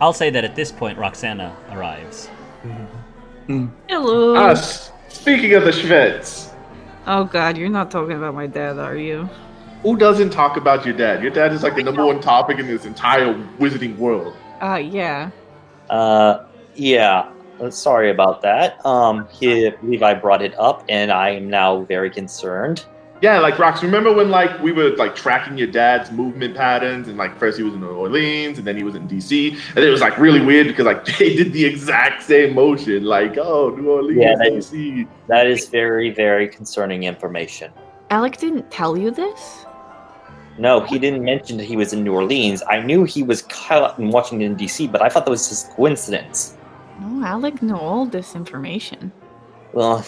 I'll say that at this point, Roxana arrives. Hello. Speaking of the Schvets, Oh God, you're not talking about my dad, are you? who doesn't talk about your dad? Your dad is like the number one topic in this entire wizarding world. Yeah. Yeah. Sorry about that. Levi brought it up, and I am now very concerned. Yeah, like Rox, remember when like we were like tracking your dad's movement patterns and like first he was in New Orleans and then he was in DC and it was like really weird because like they did the exact same motion, like New Orleans, Yeah, DC. That is very, very concerning information. Alec didn't tell you this? No, he didn't mention that he was in New Orleans. I knew he was caught in Washington, D.C., but I thought that was just coincidence. No, Alec knew all this information. Well,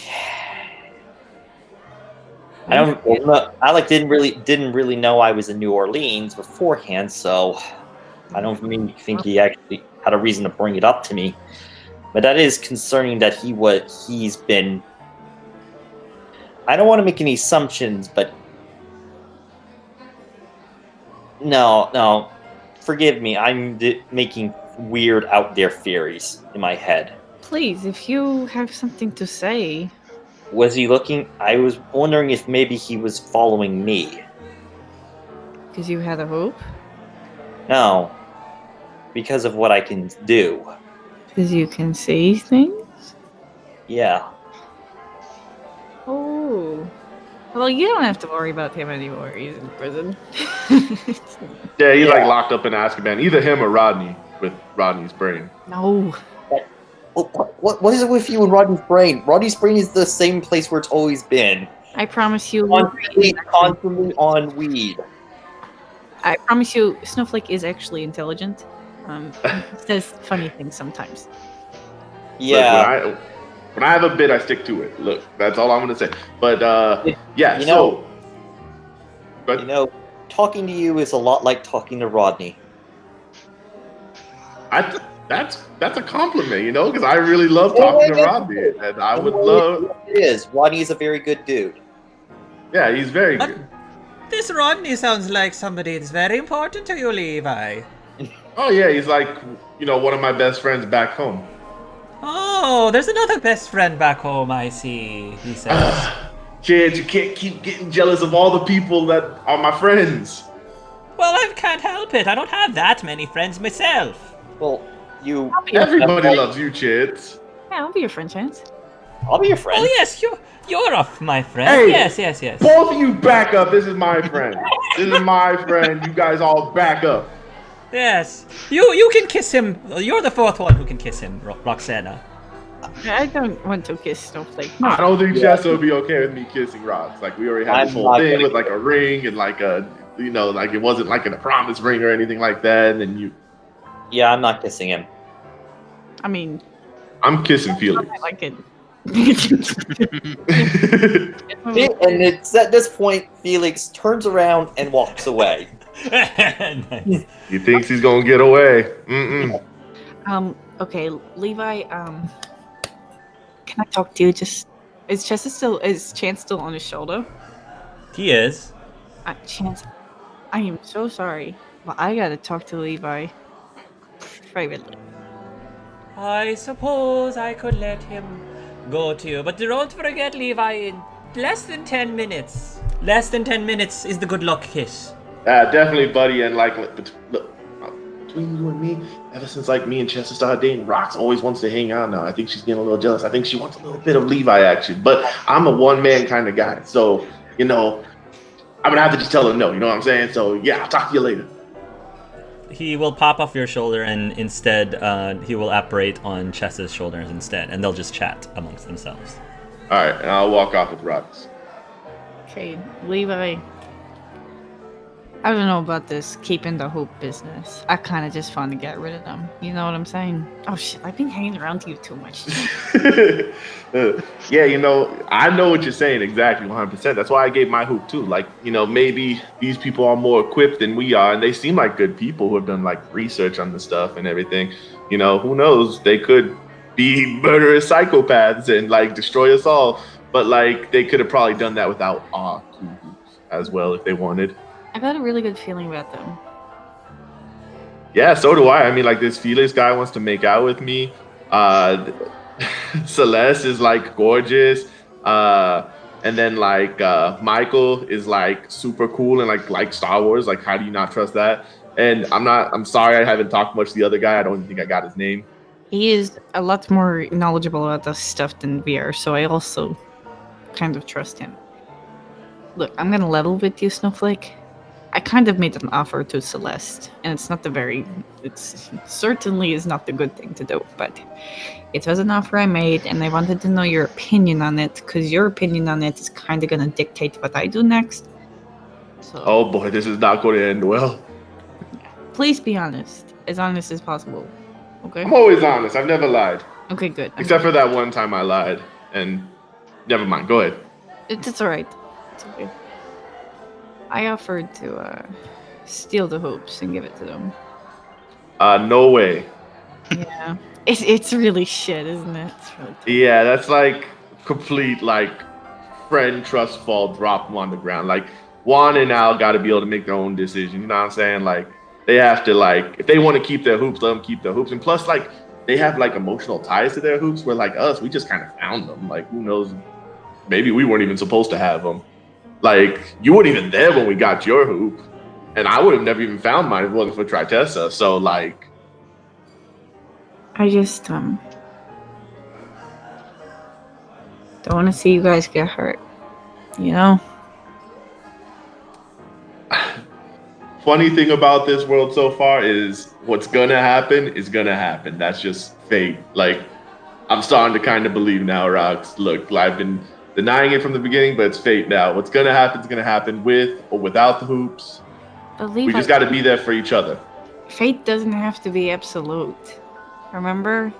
Alec didn't really know I was in New Orleans beforehand, so I don't think he actually had a reason to bring it up to me. But that is concerning that he's been. I don't want to make any assumptions, but no, forgive me. I'm making weird out there theories in my head. Please, if you have something to say. Was he looking? I was wondering if maybe he was following me. Because you had a hope? No. Because of what I can do. Because you can see things? Yeah. Oh. Well, you don't have to worry about him anymore. He's in prison. Yeah, he's like locked up in Azkaban. Either him or Rodney with Rodney's brain. No. What is it with you and Rodney's brain? Rodney's brain is the same place where it's always been. I promise you. Constantly on weed. I promise you, Snowflake is actually intelligent. Says funny things sometimes. Yeah. Look, when I have a bit, I stick to it. Look, that's all I'm gonna say. But talking to you is a lot like talking to Rodney. That's a compliment, because I really love talking to Rodney, and I would love. It is. Rodney is a very good dude. Yeah, he's very good. This Rodney sounds like somebody that's very important to you, Levi. Oh yeah, he's like, one of my best friends back home. Oh, there's another best friend back home, I see, he says. Kids, you can't keep getting jealous of all the people that are my friends. Well, I can't help it. I don't have that many friends myself. Well, everybody loves you, Chits. Yeah, I'll be your friend, Chance. I'll be your friend. Oh, yes, you're my friend. Hey, yes. Both of you back up. This is my friend. This is my friend. You guys all back up. Yes. You can kiss him. You're the fourth one who can kiss him, Roxana. I don't want to kiss Snowflake. I don't think Chester would be okay with me kissing Rox. Like, we already had this whole thing with, like, a ring and, like, like, it wasn't, like, a promise ring or anything like that. And then you... Yeah, I'm not kissing him. I mean... I'm kissing Felix. I like it. And it's at this point, Felix turns around and walks away. Nice. He thinks he's gonna get away. Mm-mm. Okay, Levi, can I talk to you? Is Chance still on his shoulder? He is. Chance, I am so sorry, but I gotta talk to Levi privately. I suppose I could let him go to you, but don't forget, Levi, in less than 10 minutes. Less than 10 minutes is the good luck kiss. Definitely, buddy, and like, look, between you and me, ever since like me and Chester started dating, Rox always wants to hang out now. I think she's getting a little jealous. I think she wants a little bit of Levi action, but I'm a one-man kind of guy, so, I'm gonna have to just tell her no, you know what I'm saying? So, yeah, I'll talk to you later. He will pop off your shoulder, and instead, he will apparate on Chessa's shoulders instead, and they'll just chat amongst themselves. All right, and I'll walk off with Rox. Okay, Levi. I don't know about this keeping the hope business. I kind of just want to get rid of them. You know what I'm saying? Oh shit, I've been hanging around you too much. Yeah, I know what you're saying exactly 100%. That's why I gave my hoop too. Like, maybe these people are more equipped than we are, and they seem like good people who have done like research on the stuff and everything. Who knows? They could be murderous psychopaths and like destroy us all. But like, they could have probably done that without our two hoops as well if they wanted. I got a really good feeling about them. Yeah, so do I. I mean, like this Felix guy wants to make out with me. Uh, Celeste is like gorgeous. Uh, and then like Michael is like super cool and like Star Wars. Like, how do you not trust that? And I'm sorry, I haven't talked much to the other guy. I don't even think I got his name. He is a lot more knowledgeable about this stuff than we are, so I also kind of trust him. Look, I'm gonna level with you, Snowflake. I kind of made an offer to Celeste, and it's certainly is not the good thing to do, but it was an offer I made, and I wanted to know your opinion on it, because your opinion on it is kind of gonna dictate what I do next. So, Oh boy, this is not going to end well. please be honest as possible. Okay? I'm always honest. I've never lied. Okay, good. Except for that one time I lied. And never mind. Go ahead. It's alright. It's okay. I offered to steal the hoops and give it to them. No way. Yeah. It's really shit, isn't it? It's really Yeah, that's like complete like friend trust fall, drop them on the ground. Like Juan and Al got to be able to make their own decision. You know what I'm saying? Like they have to like if they want to keep their hoops, let them keep their hoops. And plus, like they have like emotional ties to their hoops. Where like us, we just kind of found them. Like who knows? Maybe we weren't even supposed to have them. Like you weren't even there when we got your hoop, and I would have never even found mine if it wasn't for Tritessa. So like. I just don't want to see you guys get hurt. You know? Funny thing about this world so far is what's gonna happen is gonna happen. That's just fate. Like I'm starting to kind of believe now, Rox. Look, I've been denying it from the beginning, but it's fate now. What's gonna happen is gonna happen with or without the hoops. We just got to be there for each other. Fate doesn't have to be absolute. Remember?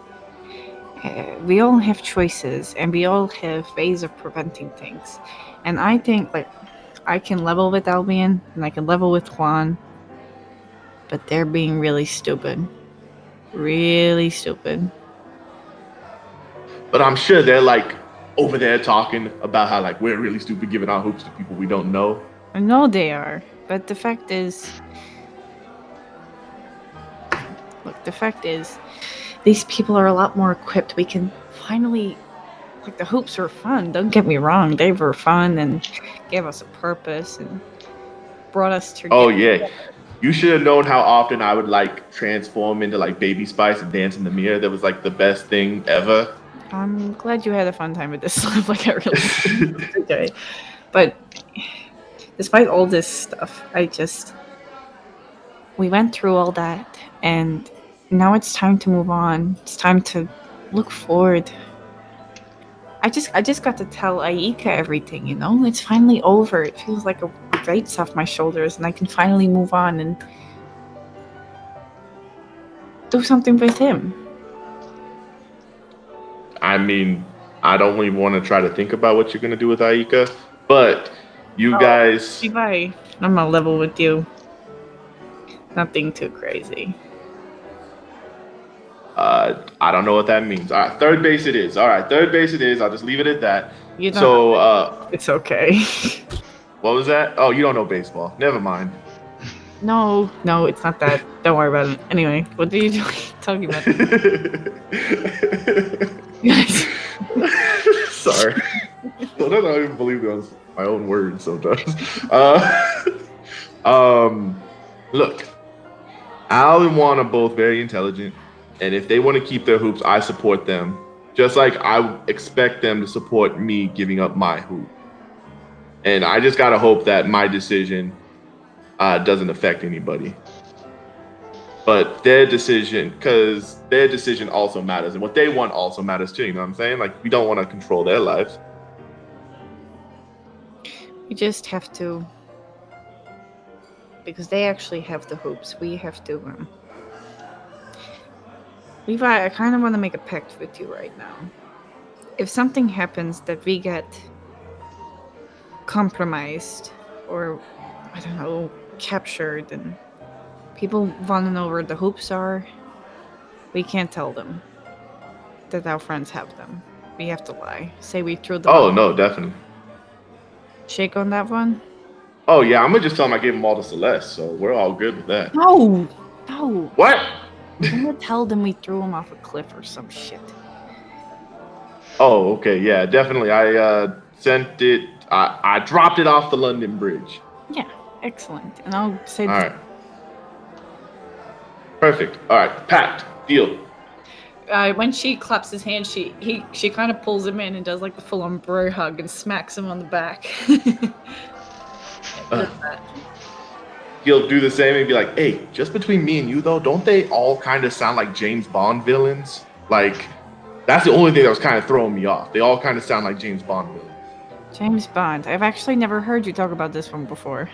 We all have choices, and we all have ways of preventing things. And I think, like, I can level with Albion, and I can level with Juan, but they're being really stupid. Really stupid. But I'm sure they're like over there talking about how like we're really stupid giving our hoops to people we don't know. I know they are, but the fact is, these people are a lot more equipped. We can finally, like, the hoops were fun. Don't get me wrong, they were fun and gave us a purpose and brought us together. Oh yeah, you should have known how often I would like transform into like Baby Spice and dance in the mirror. That was like the best thing ever. I'm glad you had a fun time with this stuff. Like, I really okay. But despite all this stuff, we went through all that, and now it's time to move on. It's time to look forward. I just got to tell Aika everything, you know? It's finally over. It feels like a weight's off my shoulders, and I can finally move on and do something with him. I mean, I don't even want to try to think about what you're gonna do with Aika, but you guys. Levi, I'm on level with you. Nothing too crazy. I don't know what that means. All right, third base it is. All right, third base it is. I'll just leave it at that. It's okay. What was that? Oh, you don't know baseball. Never mind. No, it's not that. Don't worry about it. Anyway, what are you doing? Talking about? Yes. Sorry. I don't even believe it was my own words sometimes. Look, Al and Juan are both very intelligent, and if they want to keep their hoops, I support them. Just like I expect them to support me giving up my hoop. And I just gotta hope that my decision doesn't affect anybody. But their decision also matters, and what they want also matters too. You know what I'm saying? Like we don't want to control their lives. We just have to, because they actually have the hoops. We have to. Levi, I kind of want to make a pact with you right now. If something happens that we get compromised or, I don't know, captured, and people want to know where the hoops are, we can't tell them that our friends have them. We have to lie. Say we threw them. Oh, no, definitely. Shake on that one? Oh, yeah, I'm going to just tell them I gave them all to Celeste, so we're all good with that. No! No. What? We're gonna tell them we threw him off a cliff or some shit. Oh, okay, yeah, definitely. I sent it. I dropped it off the London Bridge. Yeah, excellent. And I'll say All right. Perfect. All right, packed. Deal. when she claps his hand, she kind of pulls him in and does like the full-on bro hug and smacks him on the back. He'll do the same and be like, "Hey, just between me and you, though, don't they all kind of sound like James Bond villains? Like, that's the only thing that was kind of throwing me off. They all kind of sound like James Bond villains." James Bond. I've actually never heard you talk about this one before.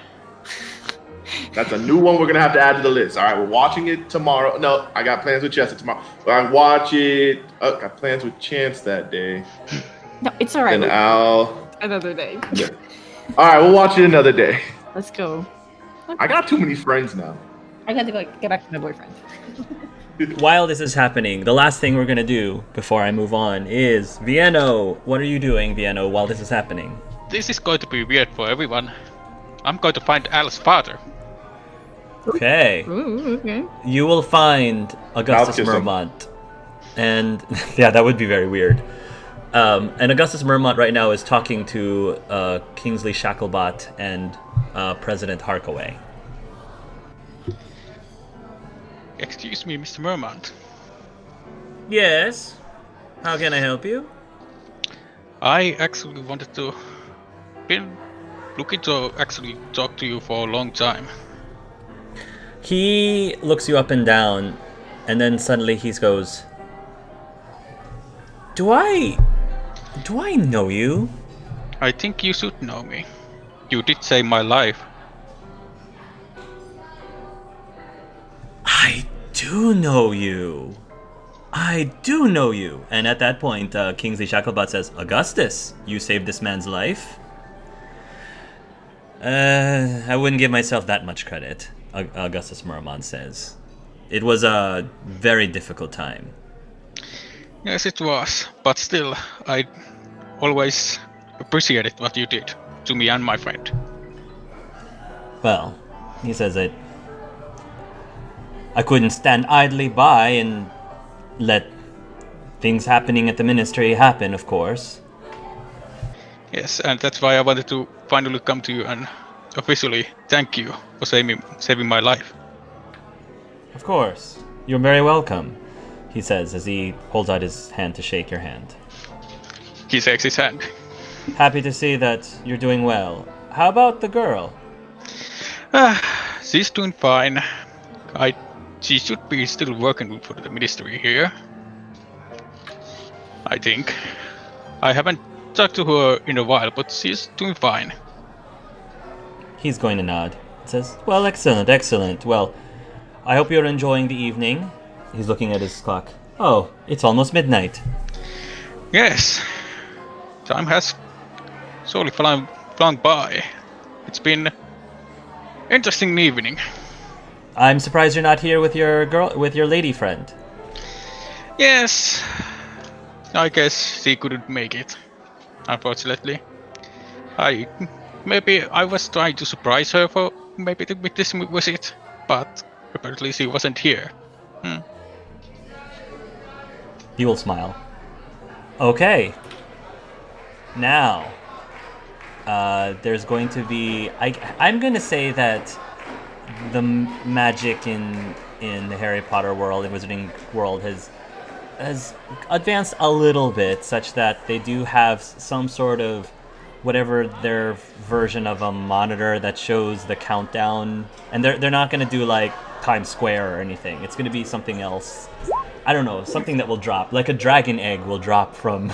That's a new one we're gonna have to add to the list. All right, we're watching it tomorrow. No, I got plans with Chester tomorrow. I watch it. Got plans with Chance that day. No, it's all right. And Al. Another day. Yeah. All right, we'll watch it another day. Let's go. I got too many friends now. I got to get back to my boyfriend. While this is happening, the last thing we're gonna do before I move on is Vienno. What are you doing, Vienno, while this is happening? This is going to be weird for everyone. I'm going to find Al's father. Okay. Ooh, okay. You will find Augustus Mermont. And yeah, that would be very weird. And Augustus Mermont right now is talking to Kingsley Shacklebot and President Harkaway. Excuse me, Mr. Mermont. Yes. How can I help you? I actually wanted to... been looking to actually talk to you for a long time. He looks you up and down, and then suddenly he goes, Do I know you? I think you should know me. You did save my life. I do know you. I do know you. And at that point, Kingsley Shacklebot says, Augustus, you saved this man's life? I wouldn't give myself that much credit, Augustus Mermont says. It was a very difficult time. Yes, it was. But still, I always appreciated what you did to me and my friend. Well, he says that I couldn't stand idly by and let things happening at the ministry happen, of course. Yes, and that's why I wanted to finally come to you and officially thank you for saving my life. Of course. You're very welcome, he says as he holds out his hand to shake your hand. He shakes his hand. Happy to see that you're doing well. How about the girl? She's doing fine. She should be still working for the ministry here. I think. I haven't talked to her in a while, but she's doing fine. He's going to nod. Says, well, excellent, excellent. Well, I hope you're enjoying the evening. He's looking at his clock. Oh, it's almost midnight. Yes. Time has slowly flown by. It's been interesting evening. I'm surprised you're not here with your lady friend. Yes. I guess she couldn't make it, unfortunately. Maybe I was trying to surprise her for maybe with this visit, but apparently she wasn't here. He will smile. Okay. Now, there's going to be... I'm going to say that the magic in the Harry Potter world, and Wizarding world, has advanced a little bit, such that they do have some sort of whatever their version of a monitor that shows the countdown, and they're not going to do like Times Square or anything. It's going to be something else. I don't know, something that will drop, like a dragon egg will drop from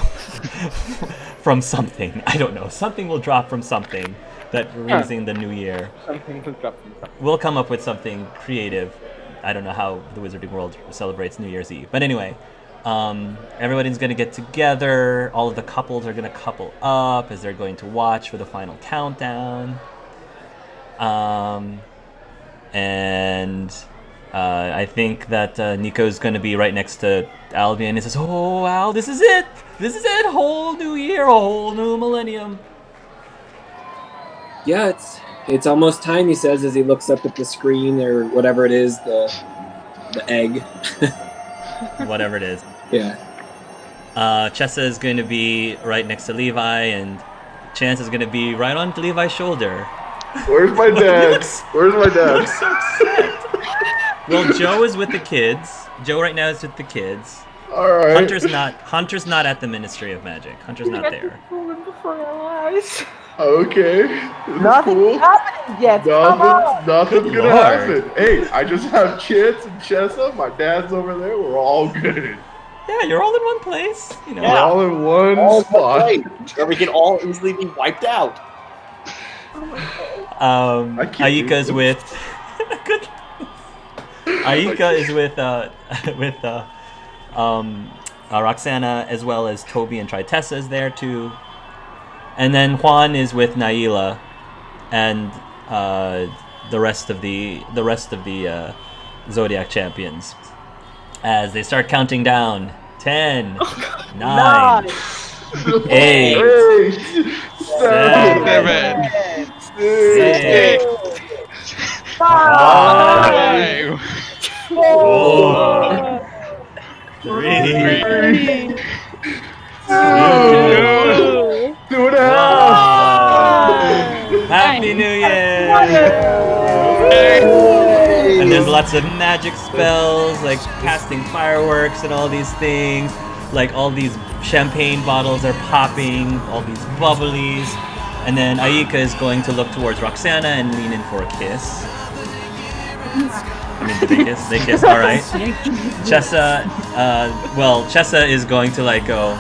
from something. I don't know, something will drop from something that raising the new year. Something will drop from something. We'll come up with something creative. I don't know how the Wizarding world celebrates New Year's Eve, but anyway. Everybody's going to get together. All of the couples are going to couple up as they're going to watch for the final countdown. And I think that Nico's going to be right next to Albion. He says, "Oh, Al, this is it! This is it! Whole new year, a whole new millennium." Yeah, it's almost time, he says as he looks up at the screen or whatever it is, the the egg. Whatever it is. Yeah. Chessa is going to be right next to Levi, and Chance is going to be right on Levi's shoulder. Where's my dad? Where's my dad? So upset. Well, Joe is with the kids. Joe right now is with the kids. All right. Hunter's not at the Ministry of Magic. Hunter's not there. Okay. This is Nothing's cool. happening yet. Come on. Nothing's gonna Lord. happen. Hey, I just have Chance and Chessa. My dad's over there. We're all good. Yeah, you're all in one place. You know. We're all in one All spot. right, where we can all easily be wiped out. I can't Ayika's do with. Good. Ayika is with Roxana, as well as Toby and Tritessa is there too, and then Juan is with Naila, and the rest of the Zodiac champions, as they start counting down. 10, 9, 8, 7, 6, 5, 4, 3, 2 and a half. Happy New Year! And there's lots of magic spells, like casting fireworks and all these things. Like all these champagne bottles are popping, all these bubblies. And then Ayika is going to look towards Roxana and lean in for a kiss. I mean, did they kiss? They kiss, alright. Chessa, Chessa is going to like go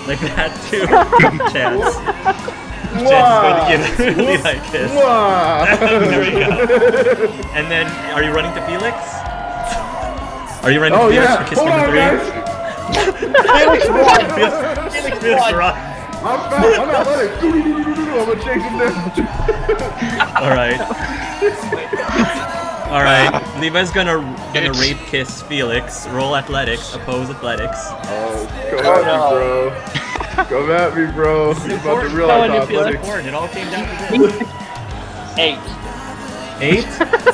like that too. Chance. Chance is going to give Levi a kiss. There we go. And then, are you running to Felix? Are you running to Felix for kiss Hold number on, 3? guys. Felix won! Felix run. I'm fast. I'm athletic. I'm gonna chase him down. All right. Levi's gonna rape kiss Felix. Roll athletics. Oppose athletics. Oh, come at me, bro. You're about to realize how athletics. It all came down to this. 8. 8?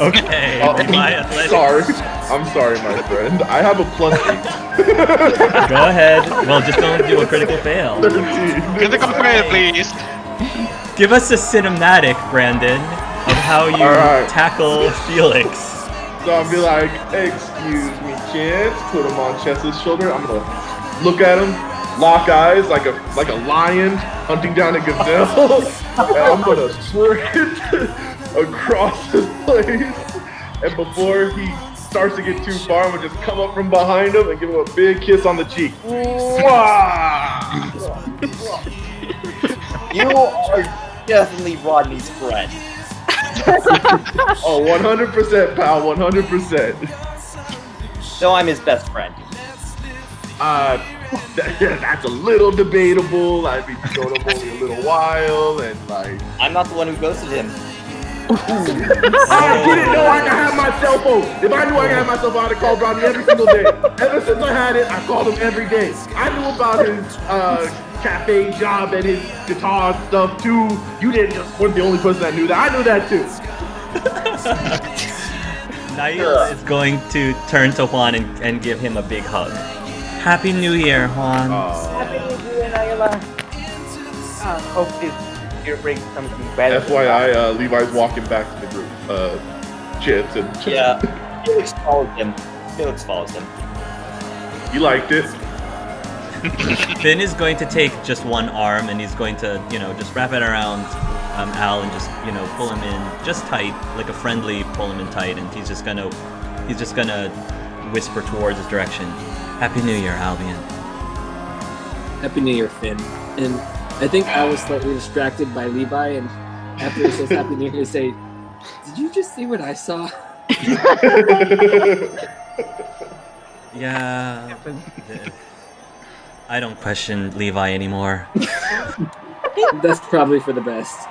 Okay. Levi athletics. I'm sorry, my friend. I have a +8. Go ahead. Well, just don't do a critical fail. 13. Critical fail, please. Give us a cinematic, Brandon, of how you tackle Felix. So I'll be like, excuse me, Chance. Put him on Chessa's shoulder. I'm gonna look at him, lock eyes like a lion hunting down a gazelle, and I'm gonna sprint across his place. And before he starts to get too far, I'm gonna just come up from behind him and give him a big kiss on the cheek. You are definitely Rodney's friend. Oh, 100%, pal, 100%. No, I'm his best friend. That's a little debatable. I've been knowing him only a little while, and like. I'm not the one who ghosted him. I didn't know I could have my cell phone. If I knew I could have my cell phone, I'd have called Rodney every single day. Ever since I had it, I called him every day. I knew about his cafe job and his guitar stuff too. You weren't the only person that knew that. I knew that too. Naila is going to turn to Juan and give him a big hug. Happy New Year, Juan. Happy New Year, Naila. Hope this year brings something better. FYI, Levi's walking back to the group. Chance and Yeah, Felix follows him. You liked it. Finn is going to take just one arm and he's going to, just wrap it around Al and just, pull him in just tight, like a friendly pull him in tight, and he's just gonna whisper towards his direction. Happy New Year, Albion. Happy New Year, Finn. And I think I was slightly distracted by Levi, and after he says Happy New Year, say, "Did you just see what I saw?" Yeah. I don't question Levi anymore. That's probably for the best.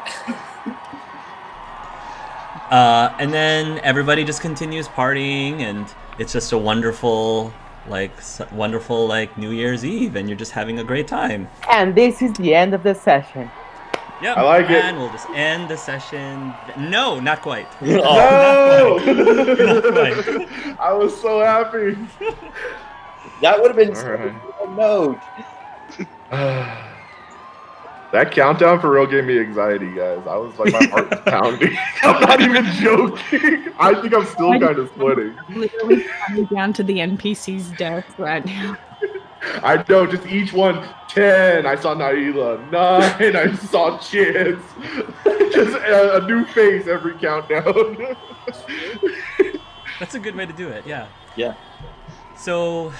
And then everybody just continues partying, and it's just a wonderful New Year's Eve, and you're just having a great time. And this is the end of the session. Yep. I like it. And we'll just end the session. No, not quite. No! Not quite. I was so happy. That would have been All right. no. That countdown for real gave me anxiety, guys. I was like, my heart was pounding. I'm not even joking. I think I'm still kind of sweating. Literally coming down to the NPC's death right now. I know, just each one. 10, I saw Naila. 9, I saw Chance. Just a new face every countdown. That's a good way to do it, yeah. Yeah. So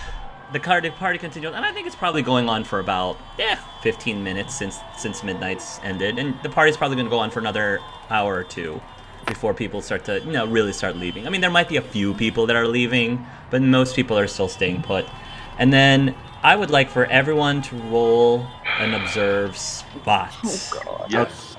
the party continues, and I think it's probably going on for about 15 minutes since midnight's ended, and the party's probably going to go on for another hour or two before people start to really start leaving. I mean, there might be a few people that are leaving, but most people are still staying put. And then I would like for everyone to roll and observe spots. Oh god. Yes.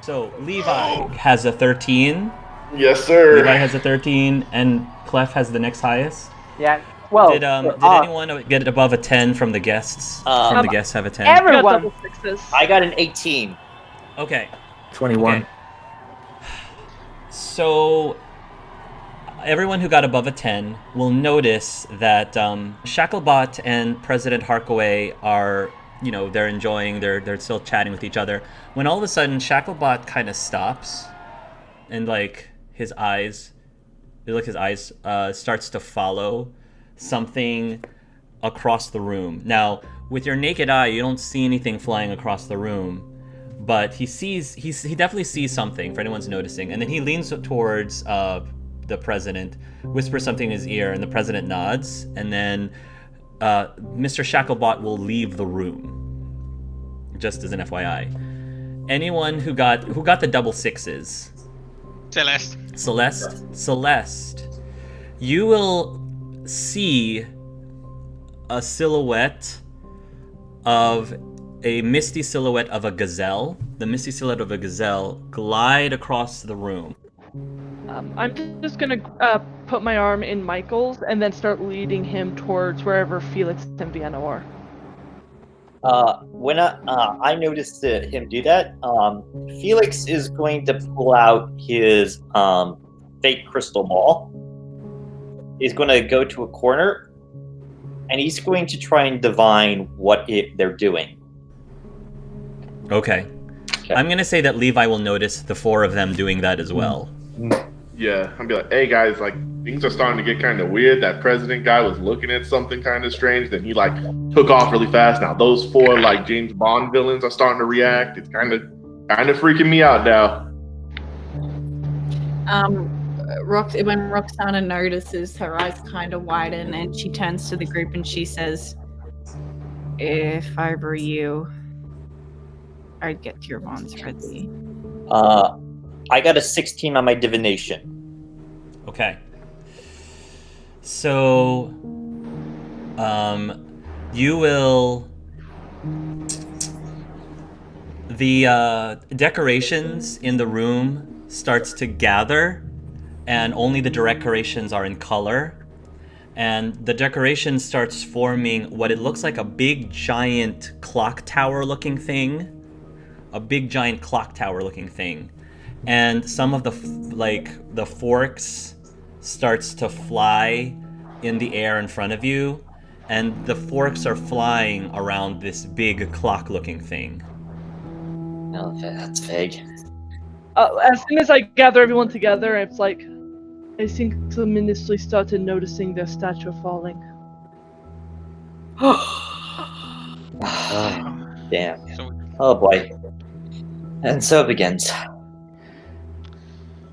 So Levi has a 13. Yes, sir. Levi has a 13, and Clef has the next highest. Yeah. Well, Did anyone get it above a 10 from the guests? From the guests have a 10? Got everyone. double sixes. I got an 18. Okay. 21. Okay. So everyone who got above a 10 will notice that Shacklebot and President Harkaway are, they're enjoying, they're still chatting with each other. When all of a sudden Shacklebot kind of stops and his eyes starts to follow something across the room. Now, with your naked eye, you don't see anything flying across the room, but he definitely sees something, for anyone's noticing. And then he leans towards the president, whispers something in his ear, and the president nods, and then Mr. Shacklebot will leave the room. Just as an FYI. Anyone who got the double sixes? Celeste, you will see a silhouette of a misty silhouette of a gazelle. The misty silhouette of a gazelle glide across the room. I'm just gonna put my arm in Michael's and then start leading him towards wherever Felix and Vienna are. When I noticed him do that, Felix is going to pull out his fake crystal ball. He's going to go to a corner, and he's going to try and divine what they're doing. Okay. I'm going to say that Levi will notice the four of them doing that as well. Yeah, I'll be like, hey guys, things are starting to get kind of weird. That president guy was looking at something kind of strange. Then he took off really fast. Now those four James Bond villains are starting to react. It's kind of freaking me out now. When Roxana notices, her eyes kind of widen, and she turns to the group and she says, "If I were you, I'd get your wands ready." I got a 16 on my divination. Okay. So, you will... The decorations in the room starts to gather, and only the decorations are in color. And the decoration starts forming what it looks like a big, giant clock tower looking thing. And some of the forks starts to fly in the air in front of you, and the forks are flying around this big clock-looking thing. No, that's vague. As soon as I gather everyone together, it's I think the ministry started noticing their statue falling. Damn. Oh boy. And so it begins.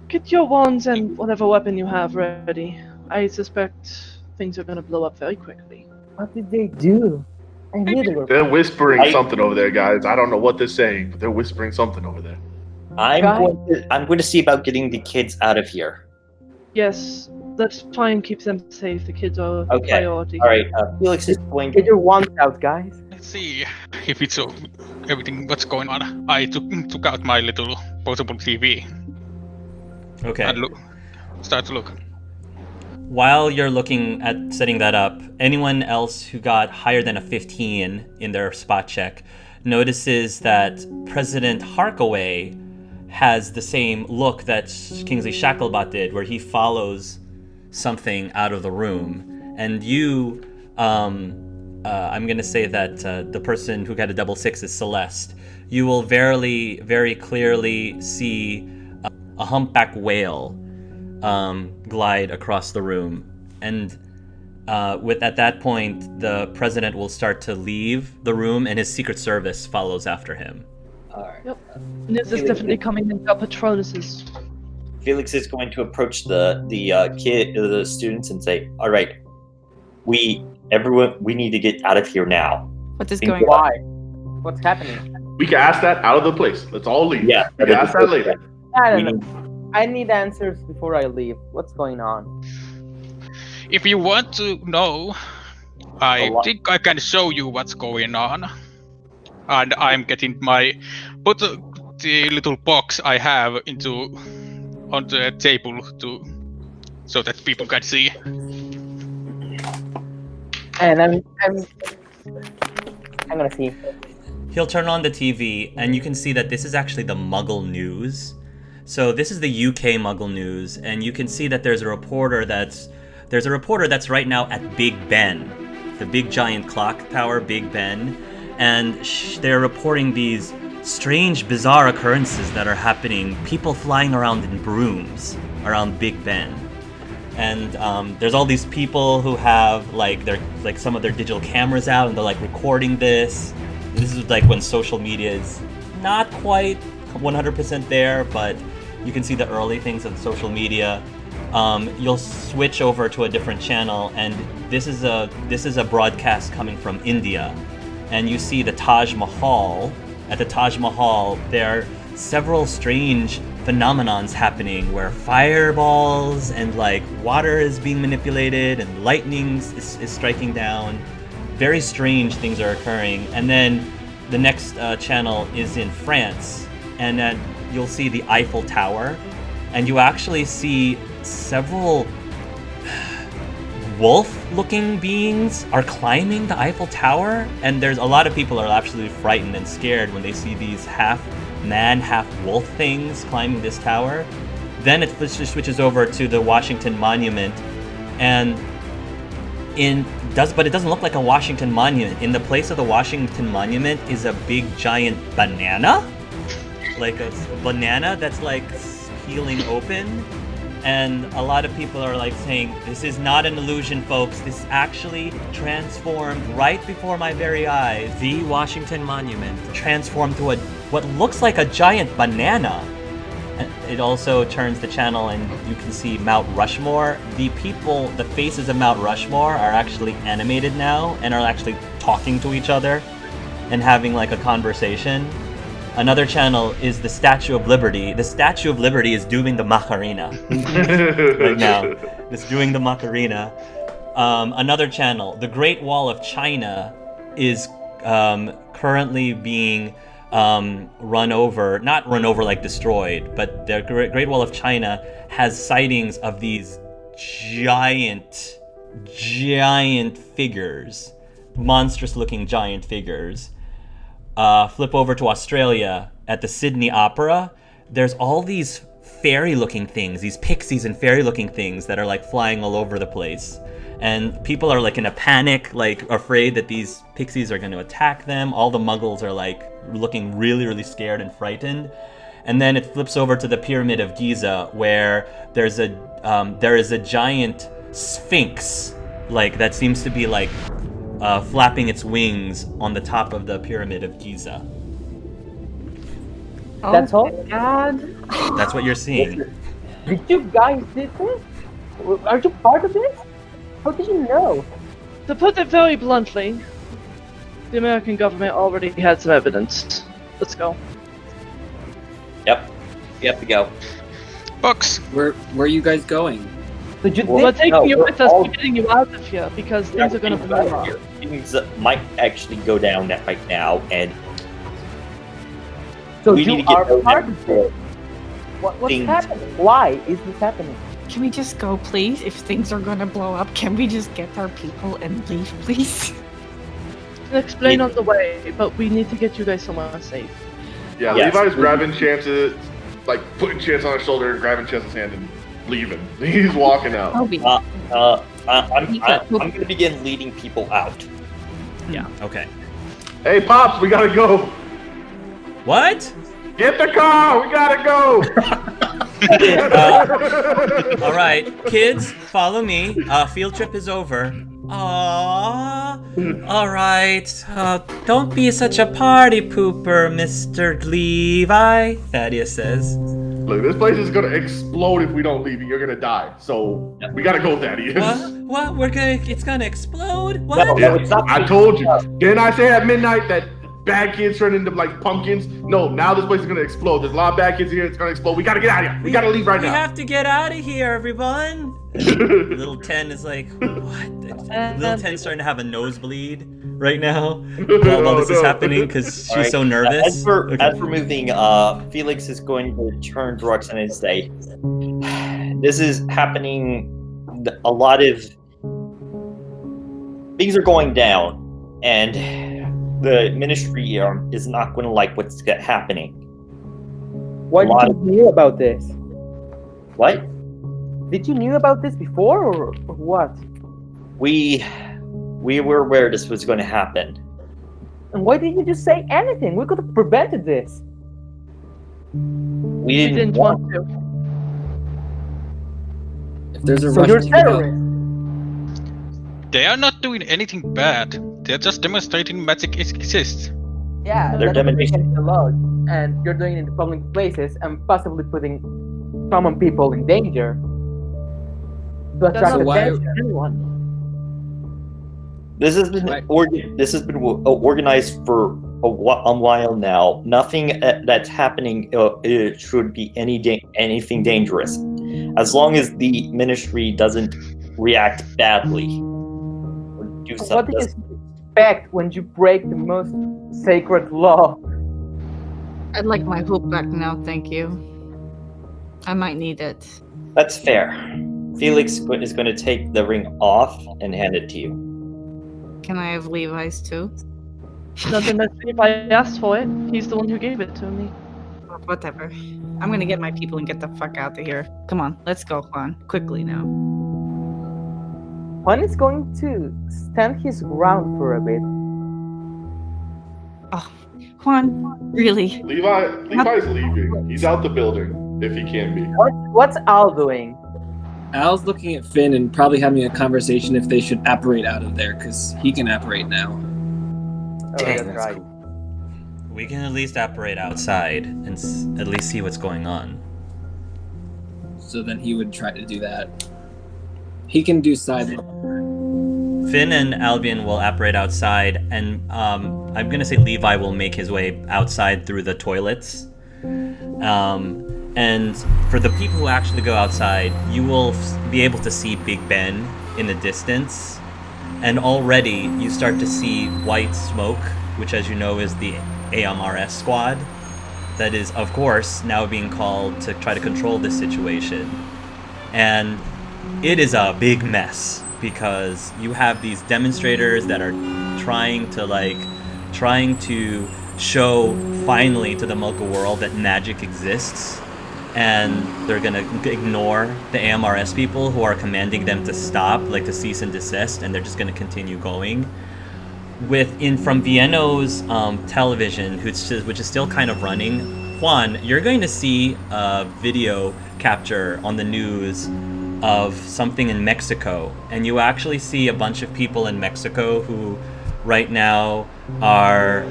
Get your wands and whatever weapon you have ready. I suspect things are gonna blow up very quickly. What did they do? I knew they were. They're whispering something over there, guys. I don't know what they're saying, but they're whispering something over there. I'm going to see about getting the kids out of here. Yes, let's try and keep them safe. The kids are a Okay. priority. All right. Felix is going Get to. your wands out, guys. Let's see if it's everything what's going on. I took out my little portable TV Okay. and start to look. While you're looking at setting that up, anyone else who got higher than a 15 in their spot check, notices that President Harkaway has the same look that Kingsley Shacklebot did, where he follows something out of the room. And you, I'm going to say that the person who got a 66 is Celeste. You will very clearly see a humpback whale glide across the room. And at that point, the president will start to leave the room, and his Secret Service follows after him. All right. Yep. This is definitely coming in Patronus's. Felix is going to approach the students and say, "All right, everyone, we need to get out of here now." What is going on? Why? What's happening? We can ask that out of the place. Let's all leave. Yeah, we can ask that later. I don't know. I need answers before I leave. What's going on? If you want to know, I think I can show you what's going on. And I'm getting put the little box I have on the table so that people can see. And I'm gonna see. He'll turn on the TV, and you can see that this is actually the Muggle News. So this is the UK Muggle News, and you can see that there's a reporter that's right now at Big Ben, the big giant clock tower, Big Ben, and they're reporting these strange, bizarre occurrences that are happening. People flying around in brooms around Big Ben, and there's all these people who have some of their digital cameras out, and they're recording this. This is when social media is not quite 100% there, but you can see the early things of social media. You'll switch over to a different channel, and this is a broadcast coming from India, and you see the Taj Mahal. At the Taj Mahal, there are several strange phenomenons happening where fireballs and water is being manipulated and lightning is striking down. Very strange things are occurring. And then the next channel is in France, and then you'll see the Eiffel Tower, and you actually see several wolf-looking beings are climbing the Eiffel Tower, and there's a lot of people are absolutely frightened and scared when they see these half-man, half-wolf things climbing this tower. Then it switches over to the Washington Monument, and but it doesn't look like a Washington Monument. In the place of the Washington Monument is a big giant banana, like a banana that's peeling open. And a lot of people are saying, this is not an illusion, folks. This actually transformed right before my very eyes. The Washington Monument transformed to what looks like a giant banana. And it also turns the channel, and you can see Mount Rushmore. The faces of Mount Rushmore are actually animated now and are actually talking to each other and having a conversation. Another channel is the Statue of Liberty. The Statue of Liberty is doing the Macarena right now. It's doing the Macarena. Another channel, the Great Wall of China, is currently being run over, not run over destroyed, but the Great Wall of China has sightings of these giant figures, monstrous-looking giant figures. Flip over to Australia at the Sydney Opera. There's all these fairy-looking things, these pixies and fairy-looking things that are flying all over the place. And people are in a panic, afraid that these pixies are going to attack them. All the muggles are looking really, really scared and frightened. And then it flips over to the Pyramid of Giza, where there is a giant sphinx, that seems to be flapping its wings on the top of the Pyramid of Giza. That's all? God. That's what you're seeing. Did you guys did this? Are you part of this? How did you know? To put it very bluntly, the American government already had some evidence. Let's go. Yep. We have to go. Box. Where are you guys going? Did you We're taking you we're with us. all- We're getting you out of here because things are going to blow up. Things might actually go down right now, and So we you need to get are those part of this. What's things. happening? Why is this happening? Can we just go, please? If things are gonna blow up, can we just get our people and leave, please? Explain on the way, but we need to get you guys somewhere safe. Yeah, Yes. Levi's grabbing Chance's, like putting Chance on his shoulder, grabbing Chance's hand, and leaving. He's walking out. Toby. I'm going to begin leading people out. Okay. Hey, Pops, we gotta go. What? Get the car. We gotta go. All right, kids, follow me. Field trip is over. Aww. All right. Don't be such a party pooper, Mr. Levi, Thaddeus says. Look, this place is gonna explode if we don't leave. You're gonna die. So we gotta go, Thaddeus. What? It's gonna explode? What? No, Yeah, it's not. I told you. Didn't I say at midnight that bad kids turn into like pumpkins? No, now this place is gonna explode. There's a lot of bad kids here. It's gonna explode. We gotta get out of here. We gotta leave right We now. have to get out of here, everyone. Little 10 is like, what? Little 10's starting to have a nosebleed right now while this is happening because she's Alright. so nervous. As for Okay. moving, Felix is going to turn to Roxanne and say, "This is happening. A lot of things are going down, and the ministry is not going to like what's happening." What lot did you knew about this? What? Did you knew about this before or what? We were aware this was going to happen. And why didn't you just say anything? We could have prevented this. We We didn't didn't want. want to. If there's a So rush you're to get out- terrorists. They are not doing anything bad. They're just demonstrating magic exists. Yeah, They're that's demonstration. against the law, and you're doing it in public places and possibly putting common people in danger. To attract So why- attention. Anyone. This has been Right. organized for a while now. Nothing that's happening it should be anything dangerous, as long as the ministry doesn't react badly or do What do something. you expect when you break the most sacred law? I'd like my hoop back now, thank you. I might need it. That's fair. Felix is going to take the ring off and hand it to you. Can I have Levi's too? Nothing that if I asked for it. He's the one who gave it to me. Whatever. I'm gonna get my people and get the fuck out of here. Come on, let's go, Juan. Quickly now. Juan is going to stand his ground for a bit. Juan, really? Levi's leaving. He's out the building if he can be. What's Al doing? Al's looking at Finn and probably having a conversation if they should apparate out of there, because he can apparate now. Oh, Dang, that's that's right. We can at least apparate outside and at least see what's going on. So then he would try to do that. He can do side. Finn and Albion will apparate outside, and I'm gonna say Levi will make his way outside through the toilets. And for the people who actually go outside, you will be able to see Big Ben in the distance. And already you start to see white smoke, which, as you know, is the AMRS squad. That is, of course, now being called to try to control this situation. And it is a big mess because you have these demonstrators that are trying to show finally to the Mocha world that magic exists, and they're gonna ignore the AMRS people who are commanding them to stop, like to cease and desist, and they're just gonna continue going. From Vienno's television, which is still kind of running, Juan, you're going to see a video capture on the news of something in Mexico, and you actually see a bunch of people in Mexico who right now are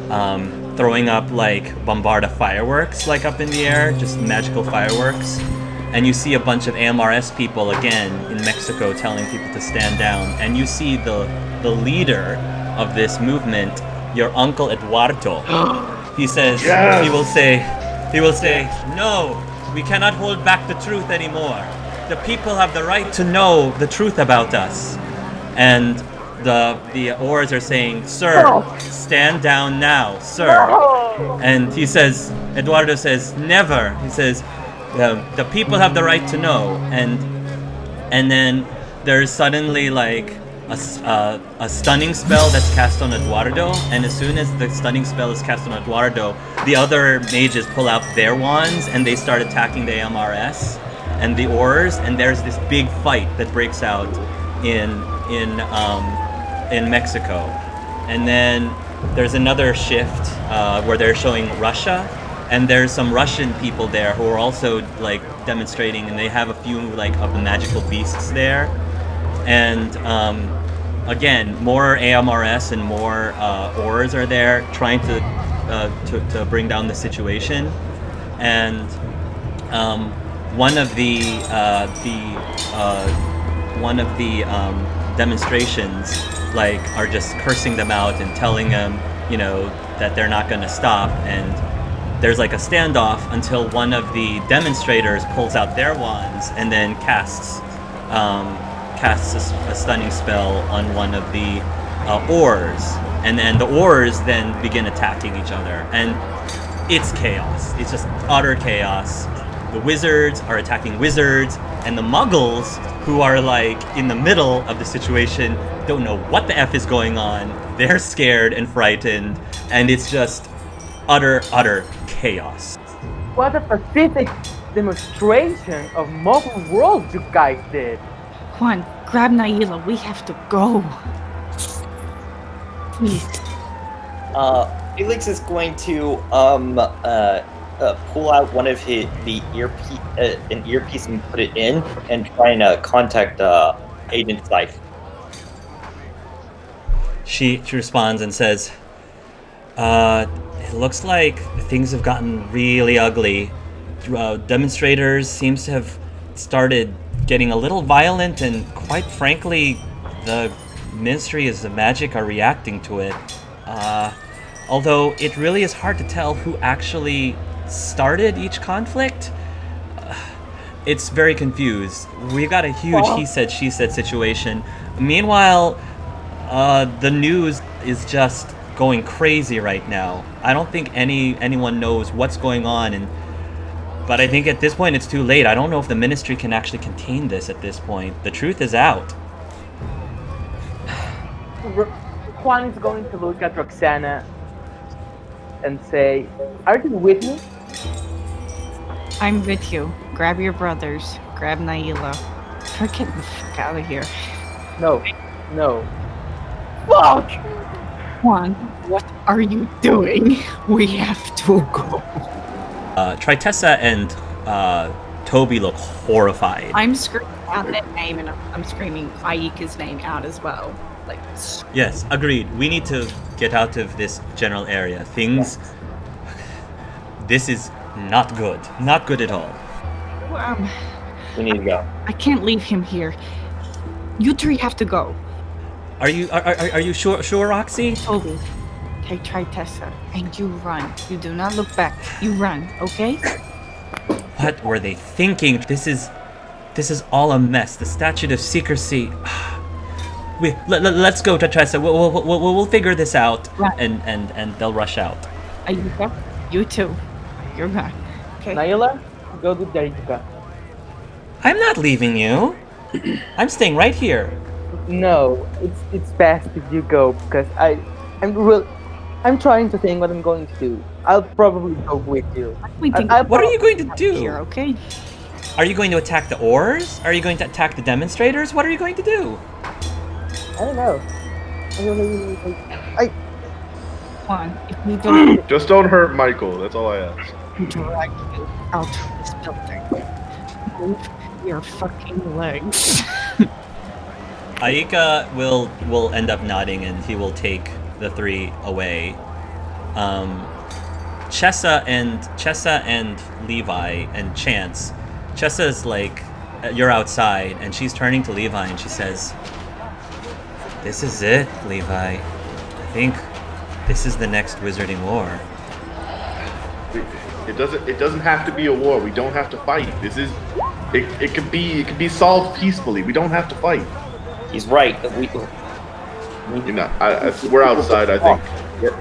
throwing up like bombarda fireworks like up in the air, just magical fireworks. And you see a bunch of AMRS people again in Mexico telling people to stand down. And you see the leader of this movement, your uncle Eduardo. He says, Yes! he will say, no, we cannot hold back the truth anymore. The people have the right to know the truth about us. And the oars are saying, sir, stand down now, sir. And he says, Eduardo says, never. He says, the people have the right to know. And then there's suddenly like a stunning spell that's cast on Eduardo, and as soon as the stunning spell is cast on Eduardo, the other mages pull out their wands and they start attacking the AMRS and the oars, and there's this big fight that breaks out in Mexico. And then there's another shift where they're showing Russia, and there's some Russian people there who are also like demonstrating, and they have a few like of the magical beasts there. And again, more AMRS and more oars are there trying to bring down the situation. And one of the demonstrations like are just cursing them out and telling them, you know, that they're not going to stop. And there's like a standoff until one of the demonstrators pulls out their wands and then casts a stunning spell on one of the oars, and then the oars then begin attacking each other, and it's chaos. It's just utter chaos. The wizards are attacking wizards, and the muggles, who are like in the middle of the situation, don't know what the F is going on. They're scared and frightened, and it's just utter chaos. What a pathetic demonstration of Muggle world you guys did. Juan, grab Naila. We have to go. Please. Felix is going to pull out one of the earpiece, an earpiece, and put it in, and try and contact Agent Scythe. She responds and says, "It looks like things have gotten really ugly. Demonstrators seems to have started getting a little violent, and quite frankly, the Ministry of the Magic are reacting to it. Although it really is hard to tell who actually started each conflict. It's very confused. We got a huge he said, she said situation. Meanwhile, the news is just going crazy right now. I don't think anyone knows what's going on, but I think at this point it's too late. I don't know if the Ministry can actually contain this at this point. The truth is out." Juan is going to look at Roxana and say, "Are you with me?" I'm with you. Grab your brothers. Grab Naila. We're getting the fuck out of here. No. Fuck! Juan, what are you doing? We have to go. Tritessa and Toby look horrified. I'm screaming out that name, and I'm screaming Aika's name out as well. Like, Yes, agreed. We need to get out of this general area. This is not good. Not good at all. We need to go. I can't leave him here. You three have to go. Are you sure, Roxy? Toby, take Tritessa, and you run. You do not look back. You run, okay? What were they thinking? This is all a mess. The statute of secrecy. Let's go, Tritessa. We'll figure this out. Right. And they'll rush out. Aika, you too. You're back. Okay. Naila, go with Darika. I'm not leaving you. I'm staying right here. No, it's best if you go because I'm trying to think what I'm going to do. I'll probably go with you. What are you going to do? Here, okay? Are you going to attack the oars? Are you going to attack the demonstrators? What are you going to do? I don't know. Juan, if we don't Just don't hurt Michael. That's all I ask. drag you out of this building, move your fucking legs. Aika will end up nodding, and he will take the three away. Chessa and Levi and Chance. Chessa's like, you're outside, and she's turning to Levi and she says, "This is it, Levi. I think this is the next Wizarding War." It doesn't have to be a war. We don't have to fight. It could be solved peacefully. We don't have to fight. He's right. We're outside. I think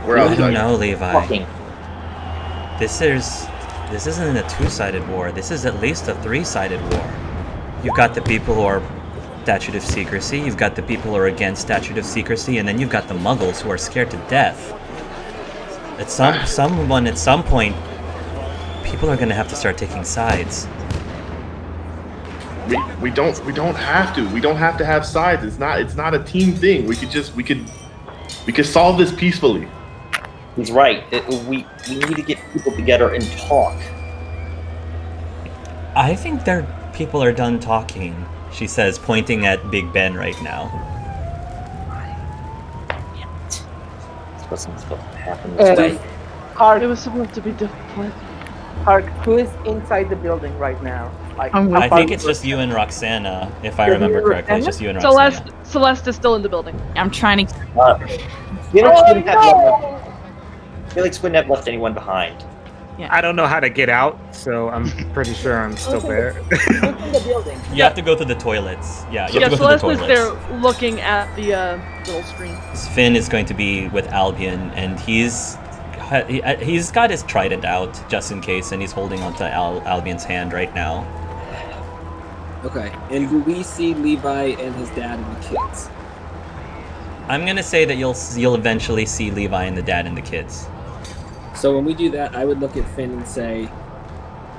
we're I outside. don't know, Levi. Fucking. This isn't a two-sided war. This is at least a three-sided war. You've got the people who are statute of secrecy, you've got the people who are against statute of secrecy, and then you've got the muggles who are scared to death. At some point, people are going to have to start taking sides. We don't have to. We don't have to have sides. It's not a team thing. We could solve this peacefully. He's right. We need to get people together and talk. I think people are done talking, she says, pointing at Big Ben right now. This wasn't supposed to happen this way. Hark, It was supposed to be different. Hark, who is inside the building right now? Like, I think it's just you and Roxana, if I remember correctly. It's just you and Roxana. Celeste is still in the building. I'm trying to. Felix wouldn't have left anyone behind. I don't know how to get out, so I'm pretty sure I'm still there. who's in the building? You have to go to the toilets. Yeah, you have to go Celeste to the is toilets. there looking at the little screen. Finn is going to be with Albion, and he's got his trident out just in case, and he's holding onto Albion's hand right now. Okay. And do we see Levi and his dad and the kids? I'm gonna say that you'll eventually see Levi and the dad and the kids. So when we do that, I would look at Finn and say,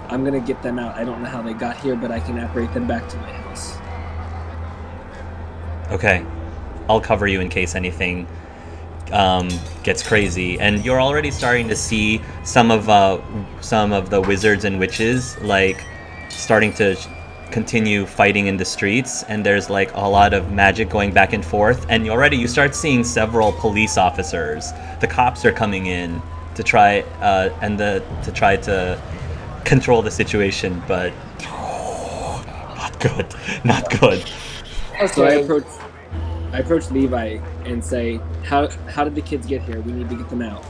I'm going to get them out. I don't know how they got here, but I can apparate them back to my house. Okay, I'll cover you in case anything gets crazy. And you're already starting to see some of the wizards and witches like starting to continue fighting in the streets, and there's like a lot of magic going back and forth. And you start seeing several police officers. The cops are coming in to try to control the situation, but not good. Okay. So I approach Levi and say, how did the kids get here? We need to get them out.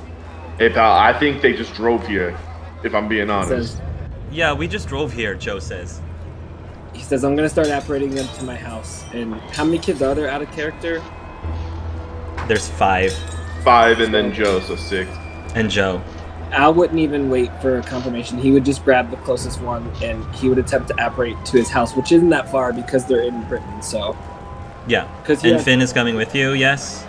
Hey pal, I think they just drove here, if I'm being honest. Says, Yeah, we just drove here, Joe says. he says, I'm going to start apparating them to my house. And how many kids are there out of character? There's 5. 5 and then Joe, so 6. And Joe. Al wouldn't even wait for a confirmation. He would just grab the closest one and he would attempt to apparate to his house, which isn't that far because they're in Britain, so. Yeah. 'Cause And Finn is coming with you, yes?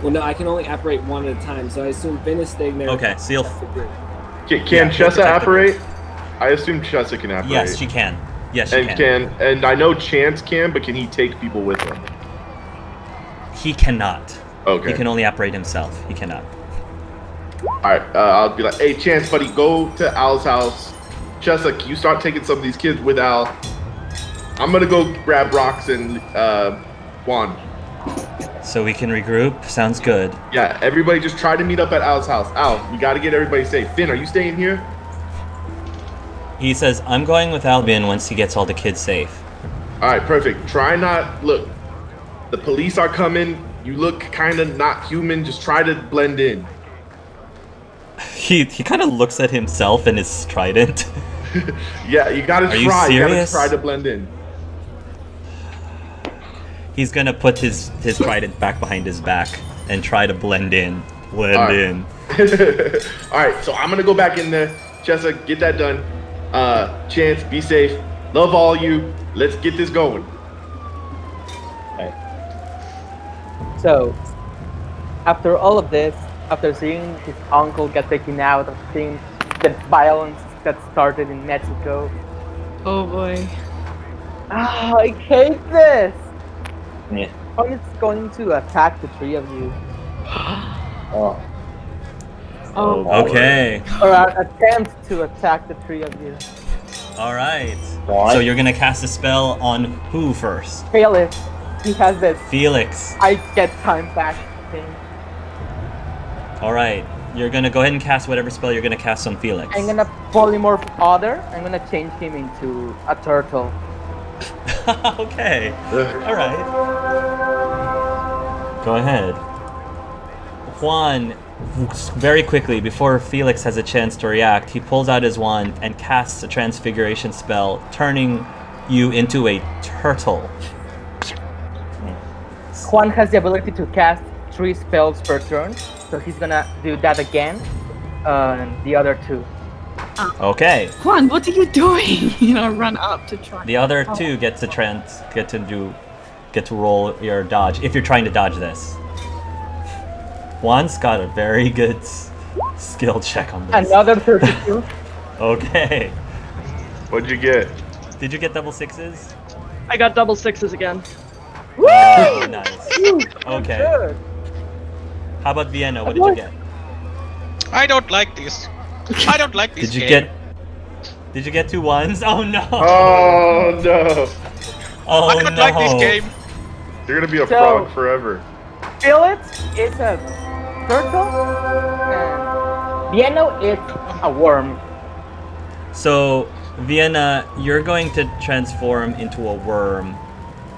Well, no, I can only apparate one at a time, so I assume Finn is staying there. Okay, so you'll... Can Chessa apparate? I assume Chessa can apparate. Yes, she can. Yes, she can. And I know Chance can, but can he take people with him? He cannot. Okay. He can only apparate himself. He cannot. Alright, I'll be like, hey, Chance, buddy, go to Al's house. Chessa, can you start taking some of these kids with Al? I'm gonna go grab Rox and Juan. So we can regroup? Sounds good. Yeah, everybody just try to meet up at Al's house. Al, we gotta get everybody safe. Finn, are you staying here? He says, I'm going with Albion once he gets all the kids safe. Alright, perfect. Try not... Look, the police are coming. You look kind of not human. Just try to blend in. He kind of looks at himself and his trident. Yeah, you gotta Are try. you You gotta serious? try to blend in. He's gonna put his trident back behind his back and try to blend in. Alright. In. Alright, so I'm gonna go back in there. Chessa, get that done. Chance, be safe. Love all you. Let's get this going. So, after all of this, after seeing his uncle get taken out, after seeing the violence that started in Mexico, Oh boy. I hate this! Yeah. It's going to attack the 3 of you. Oh. Oh. Okay. Or attempt to attack the 3 of you. All right. What? So you're gonna cast a spell on who first? Felix, he has this Felix. I get time back thing. All right. You're gonna go ahead and cast whatever spell you're gonna cast on Felix. I'm gonna polymorph Other. I'm gonna change him into a turtle. Okay. All right. Go ahead. Juan, very quickly, before Felix has a chance to react, he pulls out his wand and casts a transfiguration spell, turning you into a turtle. Juan has the ability to cast 3 spells per turn, so he's gonna do that again. The other 2. Okay. Juan, what are you doing? Run up to try. The other 2 get to do get to roll your dodge if you're trying to dodge this. Juan's got a very good skill check on this. Another 32. Okay. What'd you get? Did you get double sixes? I got double sixes again. Oh, nice. Okay. Good. How about Vienna? What did you get? I don't like this. I don't like this Did you game. Did you get 2 1s? Oh no! Oh no! Oh I don't like this game. You're gonna be a So- frog forever. Felix is a turtle, and Vienna is a worm. So, Vienna, you're going to transform into a worm,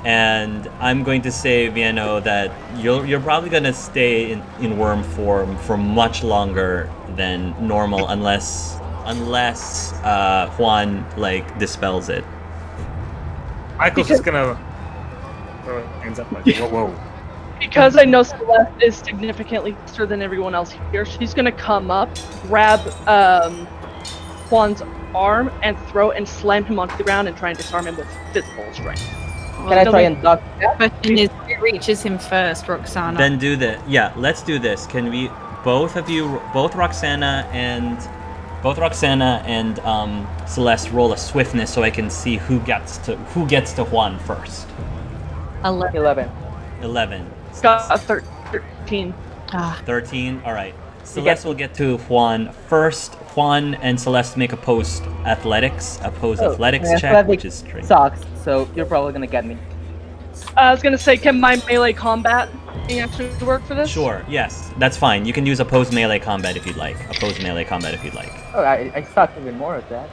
and I'm going to say, Vienna, that you're probably going to stay in worm form for much longer than normal, unless Juan like dispels it. Michael's just gonna throw his hands up like, whoa. Because I know Celeste is significantly faster than everyone else here, she's gonna come up, grab Juan's arm, and throw and slam him onto the ground and try and disarm him with physical strength. Can I try and duck? Question is, who reaches him first, Roxana? Then do this. Yeah, let's do this. Can we, both Roxana and Celeste, roll a swiftness so I can see who gets to Juan first. 11. 11. Got a 13. 13. All right. Celeste will get to Juan first. Juan and Celeste make opposed athletics my check, which is strength. Sucks, so you're probably gonna get me. I was gonna say, can my melee combat thing actually work for this? Sure. Yes, that's fine. You can use opposed melee combat if you'd like. Oh, I suck even more at that.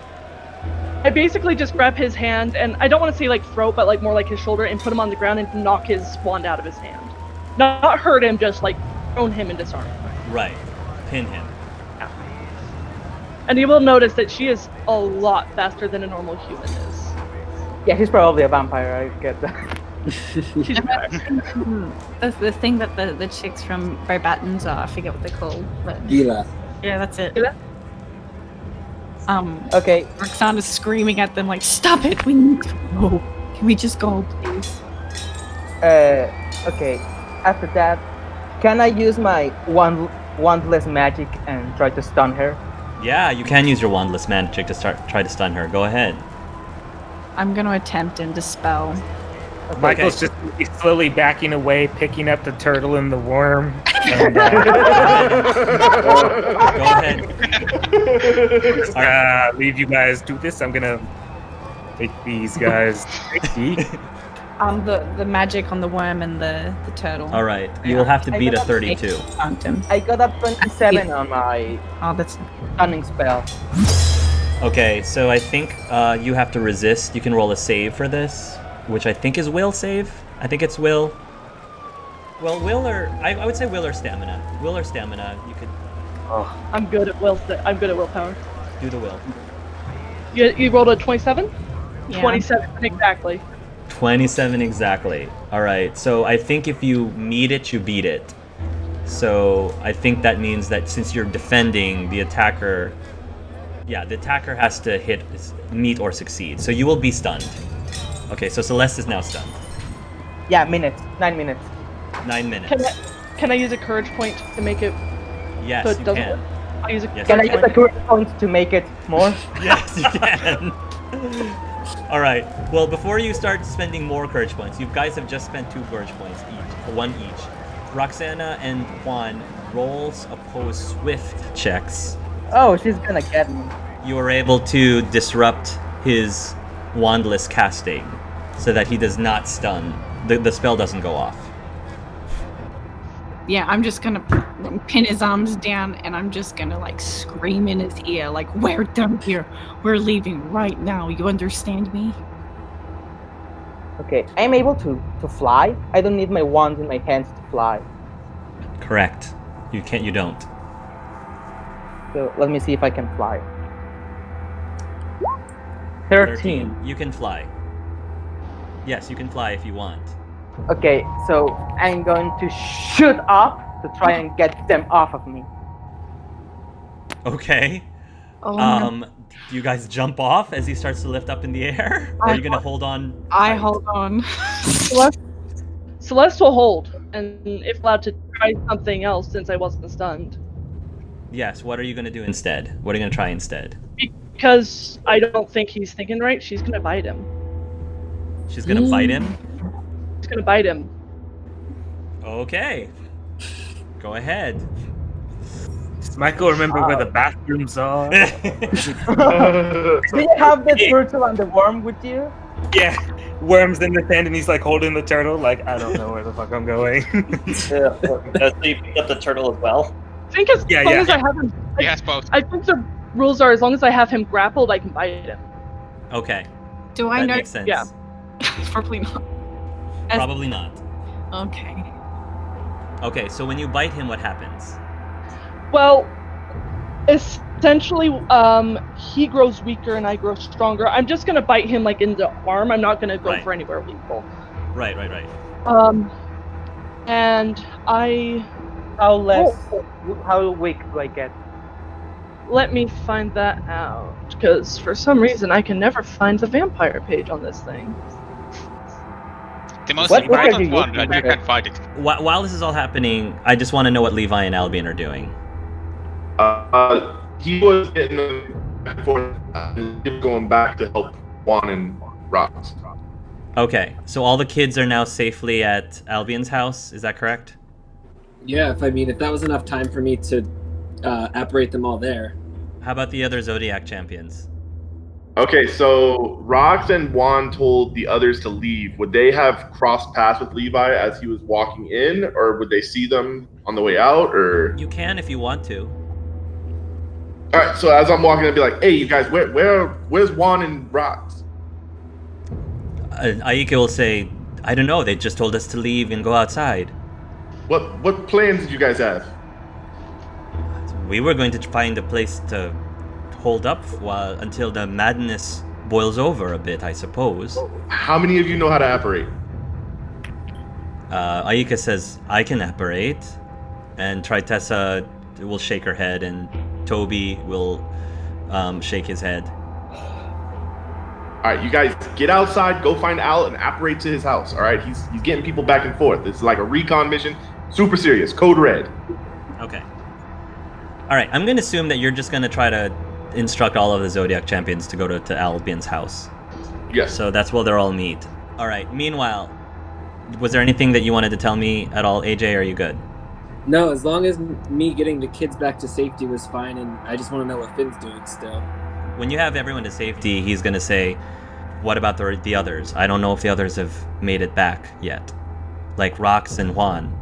I basically just grab his hand, and I don't want to say like throat, but like more like his shoulder, and put him on the ground and knock his wand out of his hand. Not hurt him, just like thrown him and disarm him. Right. Pin him. And you will notice that she is a lot faster than a normal human is. Yeah, he's probably a vampire, I get that. She's That's the thing that the chicks from Barbatons are. I forget what they're called. But Gila. yeah, that's it. Gila? Okay, Roxana's screaming at them like, "Stop it! We need to go. Can we just go, please?" okay. After that, can I use my wandless magic and try to stun her? Yeah, you can use your wandless magic to try to stun her. Go ahead. I'm gonna attempt and dispel. Okay, Michael's just slowly backing away, picking up the turtle and the worm. And, Go ahead. leave you guys do this. I'm gonna take these guys. The magic on the worm and the turtle. All right. You will have to beat a 32. Found him. I got a 27 on my Oh, that's stunning spell. Okay, so I think you have to resist. You can roll a save for this, which I think is will save. I think it's will. Well, will or I would say will or stamina. Will or stamina. You could I'm good at willpower. do the will. You rolled a 27? yeah. 27 exactly. 27 exactly. All right. So I think if you meet it, you beat it. So I think that means that since you're defending, the attacker has to meet or succeed. So you will be stunned. Okay, so Celeste is now stunned. Yeah, 9 minutes. 9 minutes. Can I use a courage point to make it Yes, so it you doesn't can. I use a Yes, Can I courage use a point. courage point to make it more? Yes, you can. All right. Well, before you start spending more courage points, you guys have just spent 2 courage points each, 1 each. Roxana and Juan rolls opposed swift checks. Oh, she's gonna get me. You are able to disrupt his wandless casting so that he does not stun. The spell doesn't go off. Yeah, I'm just gonna pin his arms down and I'm just gonna like scream in his ear like, "We're done here. We're leaving right now. You understand me?" Okay, I'm able to fly. I don't need my wand in my hands to fly. Correct. You don't. So let me see if I can fly. 13. You can fly. Yes, you can fly if you want. Okay, so I'm going to shoot up to try and get them off of me. Okay. Oh, no. Do you guys jump off as he starts to lift up in the air? Or are you gonna hold on? I tight? hold on. Celeste will hold, and if allowed to try something else since I wasn't stunned. Yes, what are you going to do instead? What are you going to try instead? Because I don't think he's thinking right, she's gonna bite him. She's going to bite him? She's gonna bite him. Okay. Go ahead. Does Michael remember where the bathrooms are? Do you have the turtle and the worm with you? Yeah. Worm's in the tent and he's like holding the turtle, like, I don't know where the fuck I'm going. So you pick up the turtle as well? I think as long as I have him, He has both. I think the rules are as long as I have him grappled, I can bite him. Okay. Do I That know? makes sense. Yeah. Probably not. Probably not. Okay. Okay, so when you bite him, what happens? Well, essentially, he grows weaker and I grow stronger. I'm just gonna bite him like in the arm. I'm not gonna go Right. for anywhere lethal. Right. And I How weak do I get? let me find that out because for some reason I can never find the vampire page on this thing. The most What are important you one, looking and you at? can find it. While this is all happening, I just want to know what Levi and Albion are doing. He was getting going back to help Juan and Rox. Okay, so all the kids are now safely at Albion's house, is that correct? Yeah, if that was enough time for me to apparate them all there. How about the other Zodiac champions? Okay, so Rox and Juan told the others to leave. Would they have crossed paths with Levi as he was walking in, or would they see them on the way out, or? You can if you want to. All right, so as I'm walking, I'd be like, "Hey, you guys, where's Juan and Rox?" Aika will say, I don't know, they just told us to leave and go outside. What plans did you guys have? We were going to find a place to hold up until the madness boils over a bit, I suppose. How many of you know how to apparate? Aika says, I can apparate. And Tritessa will shake her head, and Toby will shake his head. All right, you guys get outside, go find Al, and apparate to his house. All right, he's getting people back and forth. It's like a recon mission, super serious. Code red. Okay. All right, I'm going to assume that you're just going to try to instruct all of the Zodiac champions to go to Albion's house. Yes. So that's where they'll all meet. All right, meanwhile, was there anything that you wanted to tell me at all, AJ, or are you good? No, as long as me getting the kids back to safety was fine, and I just want to know what Finn's doing still. When you have everyone to safety, he's going to say, what about the others? I don't know if the others have made it back yet. Like Rox and Juan.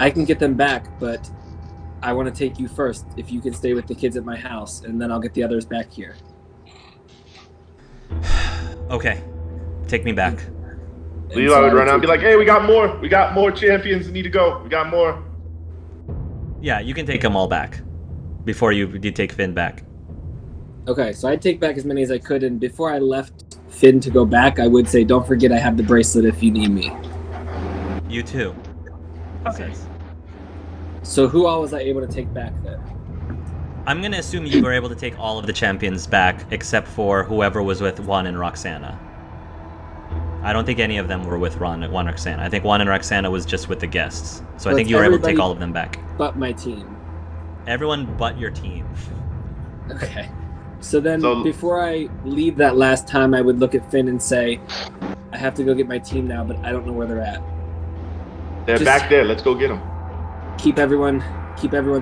I can get them back, but I want to take you first. If you can stay with the kids at my house, and then I'll get the others back here. Okay, take me back. And Levi so would I run out and be take- like, "Hey, we got more champions that need to go. We got more." Yeah, you can take them all back before you take Finn back. Okay, so I'd take back as many as I could, and before I left Finn to go back, I would say, don't forget I have the bracelet if you need me. You too. Okay. So who all was I able to take back then? I'm going to assume you were able to take all of the champions back except for whoever was with Juan and Roxana. I don't think any of them were with Juan and Roxana. I think Juan and Roxana was just with the guests. So I So think it's you were able to take everybody- all of them back. But my team. Everyone but your team. Okay. So then, So- before I leave that last time, I would look at Finn and say, I have to go get my team now, but I don't know where they're at. They're Just- back there. Let's go get them. Keep everyone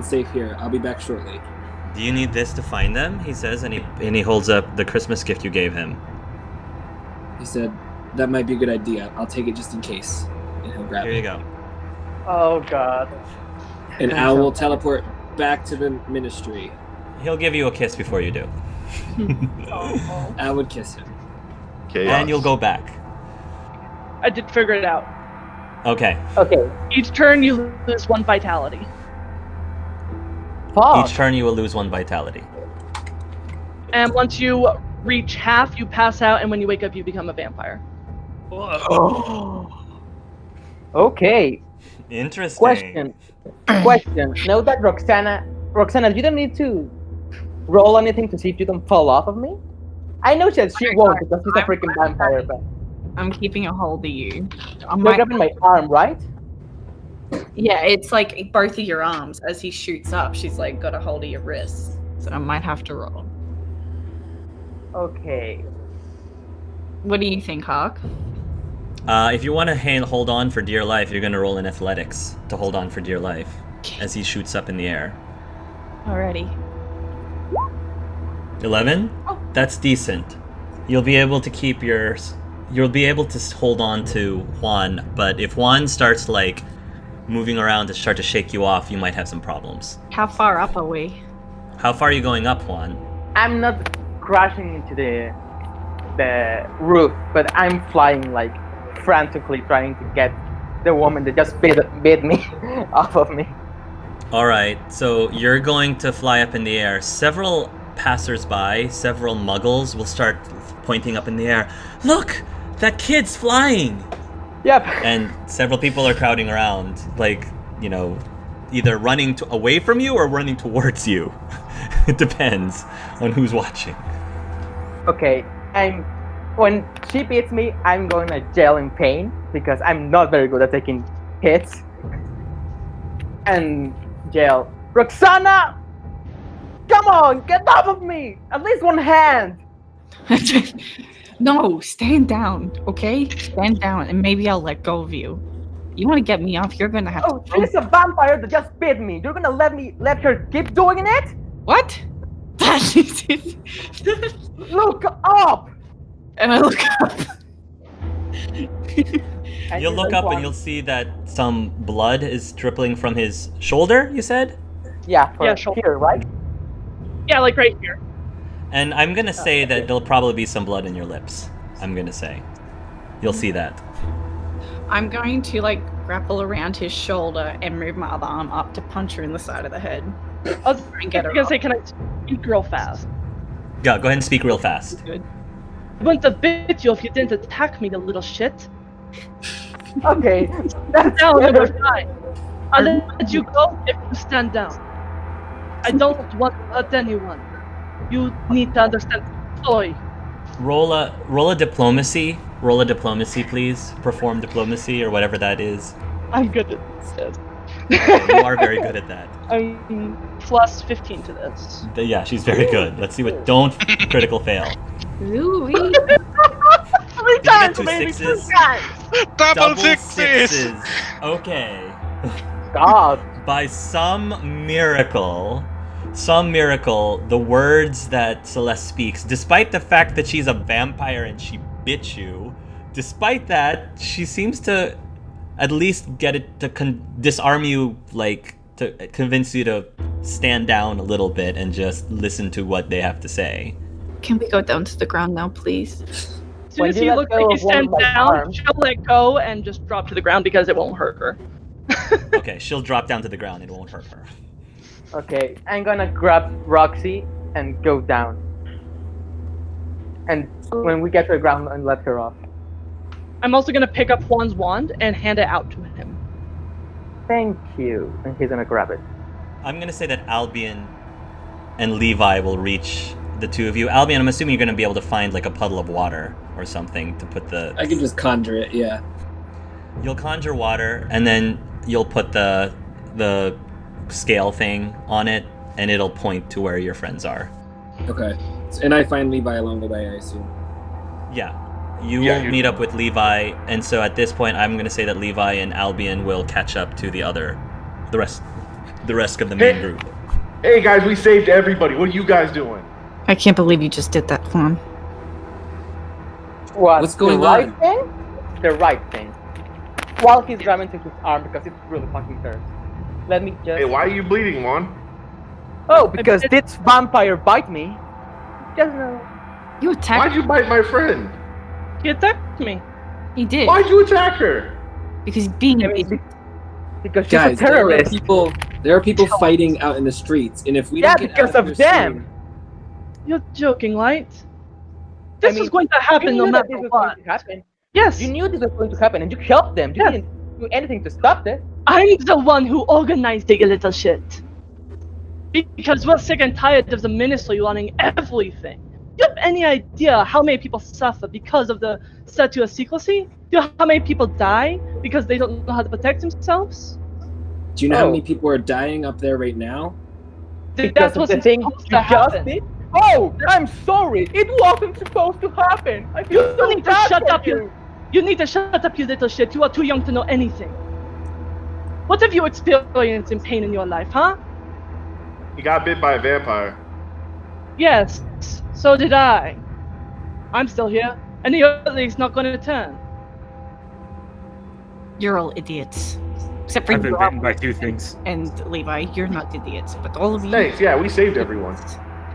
safe here. I'll be back shortly. Do you need this to find them? He says, and he holds up the Christmas gift you gave him. He said, that might be a good idea. I'll take it just in case. And he'll grab Here it. you go. Oh god. And Al will teleport back to the ministry. He'll give you a kiss before you do. Al would kiss him. Okay. And you'll go back. I did figure it out. Okay. Okay. Each turn you lose 1 vitality. Fuck. Each turn you will lose 1 vitality. And once you reach half, you pass out, and when you wake up, you become a vampire. Okay. Interesting. Question. Know that Roxana, you don't need to roll anything to see if you don't fall off of me. I know she won't because she's a freaking vampire, but I'm keeping a hold of you. I You're might, grabbing my arm, right? yeah, it's like both of your arms. As he shoots up, she's like got a hold of your wrist. So I might have to roll. Okay. What do you think, Hawk? If you want to hold on for dear life, you're going to roll in athletics to hold on for dear life as he shoots up in the air. Alrighty. 11? Oh. That's decent. You'll be able to keep you'll be able to hold on to Juan, but if Juan starts like moving around to start to shake you off, you might have some problems. How far up are we? How far are you going up, Juan? I'm not crashing into the roof, but I'm flying like frantically trying to get the woman that just bit me off of me. Alright, so you're going to fly up in the air. Several passers-by, several muggles will start pointing up in the air. Look! That kid's flying! Yep. And several people are crowding around, like, you know, either running away from you or running towards you. It depends on who's watching. Okay, when she beats me, I'm going to jail in pain because I'm not very good at taking hits. And jail. Roxana! Come on, get off of me! At least one hand! No, stand down, okay? Stand down, and maybe I'll let go of you. You want to get me off? You're gonna have Oh, to. she's a vampire that just bit me. You're gonna let her keep doing it? What? Look up! And I look up. You'll look up and you'll see that some blood is dripping from his shoulder, you said? Yeah, shoulder. here, right? Yeah, like right here. And I'm gonna say that there'll probably be some blood in your lips. I'm gonna say. You'll see that. I'm going to like grapple around his shoulder and move my other arm up to punch her in the side of the head. I was Get her gonna off. say, can I speak real fast? Yeah, go ahead and speak real fast. Good. I wouldn't have bit you if you didn't attack me, you little shit. Okay, that's Down better. or die. I'll let you go if you stand down. I don't want to hurt anyone. You need to understand. Oi. Roll a diplomacy. Roll a diplomacy, please. Perform diplomacy or whatever that is. I'm good at this. You are very good at that. I'm plus 15 to this. Yeah, she's very good. Let's see what. Don't critical fail. Ooh-wee. Three Did you get times, two baby, sixes? 2 times. Double sixes! Okay. God. By some miracle, the words that Celeste speaks, despite the fact that she's a vampire and she bit you, despite that, she seems to at least get it to disarm you, like, to convince you to stand down a little bit and just listen to what they have to say. Can we go down to the ground now, please? As soon When as you he let looks go like he of one of stands my down, arms- she'll let go and just drop to the ground because it won't hurt her. Okay, she'll drop down to the ground. It won't hurt her. Okay, I'm gonna grab Roxy and go down. And when we get to the ground, and let her off. I'm also gonna pick up Juan's wand and hand it out to him. Thank you. And he's gonna grab it. I'm gonna say that Albion and Levi will reach the two of you. Albion, I'm assuming you're gonna be able to find like a puddle of water or something to put the... I can just conjure it, yeah. You'll conjure water, and then you'll put the scale thing on it, and it'll point to where your friends are. Okay. And I find Levi along the way, I assume. Yeah. You will meet up with Levi, and so at this point, I'm going to say that Levi and Albion will catch up to the rest of the main group. Hey guys, we saved everybody. What are you guys doing? I can't believe you just did that, Juan. What? What's going the right on? thing? The right thing. While he's grabbing to his arm because it really fucking hurts. Let me just... Hey, why are you bleeding, Juan? Oh, because this vampire bite me. Just You Why'd attacked you bite my friend? He attacked me. He did. Why'd you attack her? Because he's being a baby. because she's Guys, a terrorist. there are people fighting out in the streets, and if we Yeah, don't get because out of here them. soon- You're joking, right? This is going to You happen no knew that matter this was what. going to happen. Yes, You knew this was going to happen, and you helped them. You Yes. didn't do anything to stop it. I'm the one who organized the little shit. Because we're sick and tired of the ministry running everything. you have any idea how many people suffer because of the statute of secrecy? Do you know how many people die because they don't know how to protect themselves? Do you know how many people are dying up there right now? Because That's of what's the thing supposed you to just happen. did? Oh, I'm sorry. It wasn't supposed to happen. I feel You so need to bad shut for up, you need to shut up, you little shit. You are too young to know anything. What have you experienced in pain in your life, huh? He got bit by a vampire. Yes, so did I. I'm still here, and the Earthling's not going to turn. You're all idiots. Except for I've been you bitten by 2 things. and Levi. You're not idiots, but all of you. Thanks. Yeah, we saved everyone.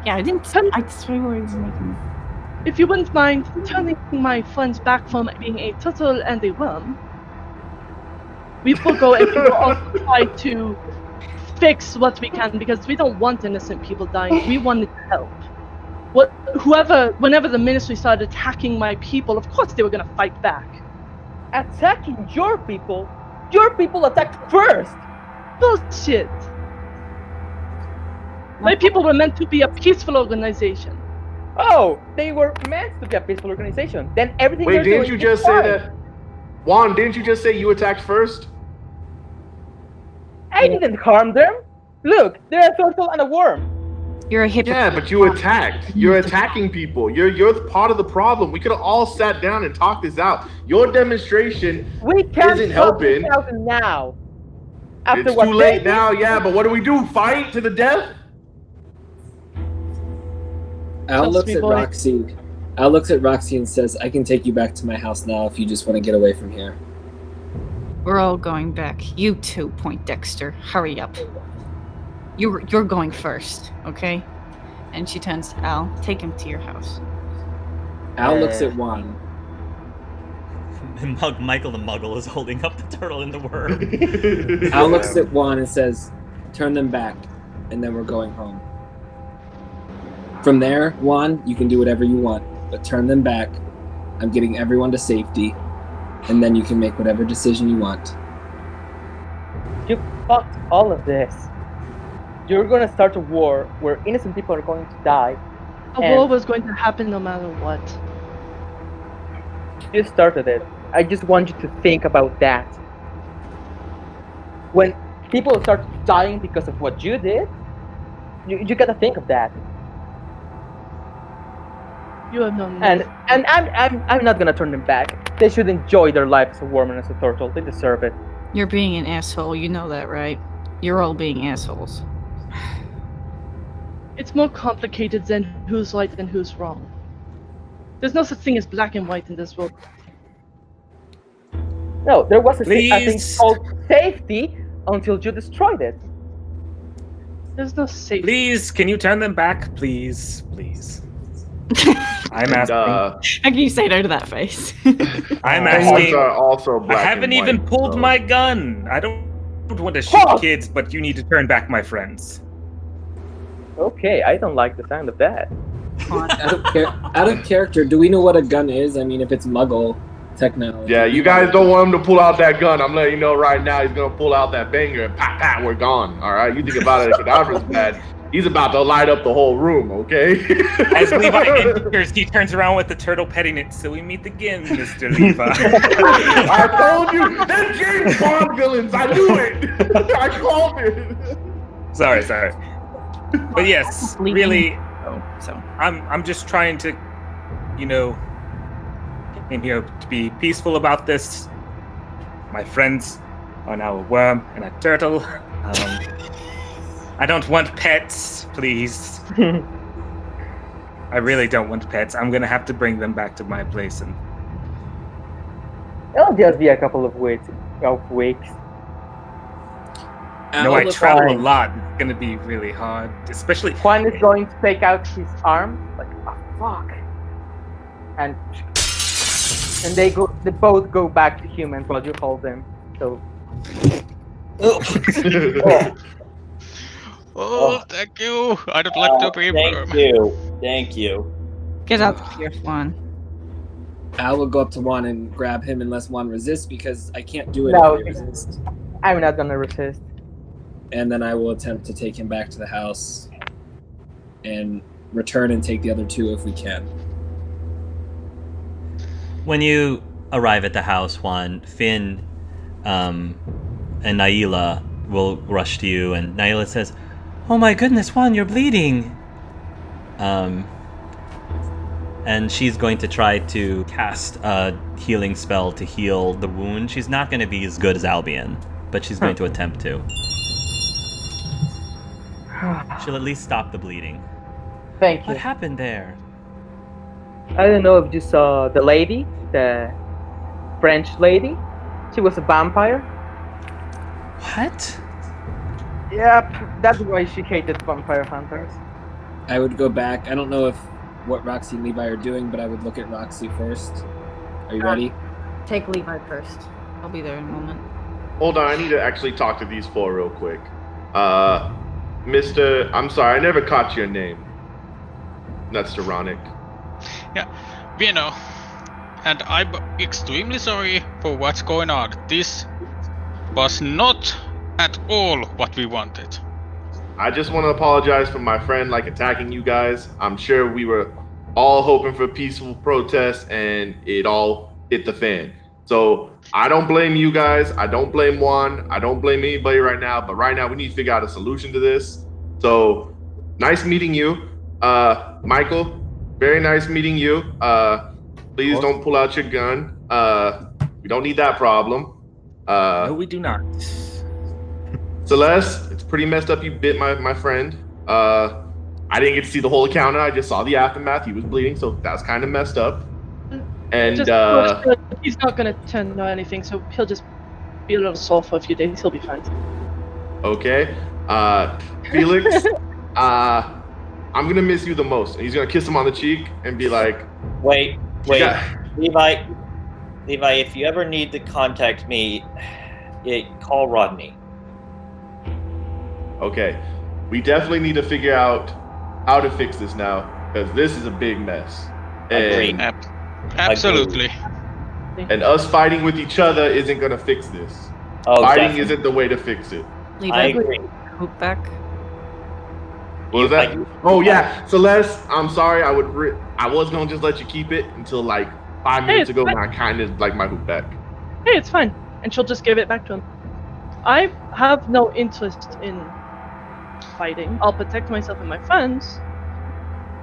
Yeah, I didn't. I swear I was making. If you wouldn't mind turning my friends back from being a turtle and a worm, we will go and we will also try to fix what we can, because we don't want innocent people dying. We wanted to help. Whenever the ministry started attacking my people, of course they were gonna fight back. Attacking your people? Your people attacked first! Bullshit. My people were meant to be a peaceful organization. Oh, they were meant to be a peaceful organization. Then everything Wait, they're didn't doing you is just say fine. that? Juan, didn't you just say you attacked first? I didn't harm them. Look, they're a turtle and a worm. You're a hypocrite. Yeah, but you attacked. You're attacking people. You're part of the problem. We could have all sat down and talked this out. Your demonstration We can't isn't stop this helping. out now. After It's what too they late did, now, yeah, but what do? Fight to the death? Al Trust looks me, at boy. Roxy. Al looks at Roxy and says, "I can take you back to my house now if you just want to get away from here." We're all going back. You too, Poindexter. Hurry up. You're going first, okay? And she turns to Al. Take him to your house. Al looks at Juan. Michael the Muggle is holding up the turtle and the worm. Al looks at Juan and says, "Turn them back, and then we're going home." From there, Juan, you can do whatever you want, but turn them back. I'm getting everyone to safety, and then you can make whatever decision you want. you fucked all of this. You're gonna start a war where innocent people are going to die. A And- war was going to happen no matter what. You started it. I just want you to think about that. When people start dying because of what you did, you gotta think of that. You have no And I'm not gonna turn them back. They should enjoy their life as a worm and as a turtle. They deserve it. You're being an asshole. You know that, right? You're all being assholes. It's more complicated than who's right and who's wrong. There's no such thing as black and white in this world. No, there was a thing Please. called safety until you destroyed it. There's no safety. Please, can you turn them back? Please, please. I'm asking. How can you say no to that face? I'm Penguins asking. are also black I haven't and even white, pulled so- my gun. I don't want to shoot Fuck! kids, but you need to turn back my friends. Okay, I don't like the sound of that. Out of character, do we know what a gun is? I mean, if it's Muggle technology. Yeah, you guys don't want him to pull out that gun. I'm letting you know right now. He's gonna pull out that banger and pop, pop, we're gone. All right, you think about it, Cadaver's bad. He's about to light up the whole room. Okay. As Levi enters, he turns around with the turtle petting it. So we meet again, Mr. Levi. I told you, they're James Bond villains. I knew it. I called it. sorry. But yes, really, Oh, so I'm just trying to, came here to be peaceful about this. My friends are now a worm and a turtle. I don't want pets, please. I really don't want pets. I'm gonna have to bring them back to my place and It'll just be a couple of weeks. I travel a lot. It's gonna be really hard, especially. Juan is going to take out his arm, like, oh, fuck. And they both go back to humans while you hold them. So Oh, thank you. I don't like to be Thank worm. you. Thank you. get out of here, Juan. Al will go up to Juan and grab him unless Juan resists, because I can't do it No. if he resists. I'm not gonna resist. And then I will attempt to take him back to the house. And return and take the other two if we can. When you arrive at the house, Juan, Finn and Naila will rush to you, and Naila says, "Oh my goodness, Juan, you're bleeding!" And she's going to try to cast a healing spell to heal the wound. She's not going to be as good as Albion, but she's going to attempt to. She'll at least stop the bleeding. Thank you. What happened there? I don't know if you saw the lady, the French lady. She was a vampire. What? Yep, that's why she hated vampire hunters. I would go back. I don't know what Roxy and Levi are doing, but I would look at Roxy first. Are you ready? Take Levi first. I'll be there in a moment. Hold on, I need to actually talk to these four real quick. Mr. I'm sorry, I never caught your name. That's ironic. Yeah, Vino. And I'm extremely sorry for what's going on. This was not at all what we wanted. I just want to apologize for my friend attacking you guys. I'm sure we were all hoping for peaceful protest and it all hit the fan. So I don't blame you guys. I don't blame Juan. I don't blame anybody right now. But right now we need to figure out a solution to this. So nice meeting you. Michael, very nice meeting you. Please don't pull out your gun. We don't need that problem. No, we do not. Celeste, it's pretty messed up you bit my friend. I didn't get to see the whole encounter. I just saw the aftermath. He was bleeding, so that's kind of messed up. And he's not gonna turn into anything, so he'll just be a little sore for a few days. He'll be fine. Okay. Felix, I'm gonna miss you the most. And he's gonna kiss him on the cheek and be like, Wait. Yeah. Levi, if you ever need to contact me, call Rodney. okay, we definitely need to figure out how to fix this now, because this is a big mess. And, Absolutely. and us fighting with each other isn't gonna fix this. Oh, Fighting definitely. isn't the way to fix it. Levi, I agree. hoop back. What was that? Oh yeah, Celeste, I'm sorry. I was gonna just let you keep it until 5 minutes ago, and I kind of like my hoop back. Hey, it's fine. And she'll just give it back to him. I have no interest in fighting. I'll protect myself and my friends.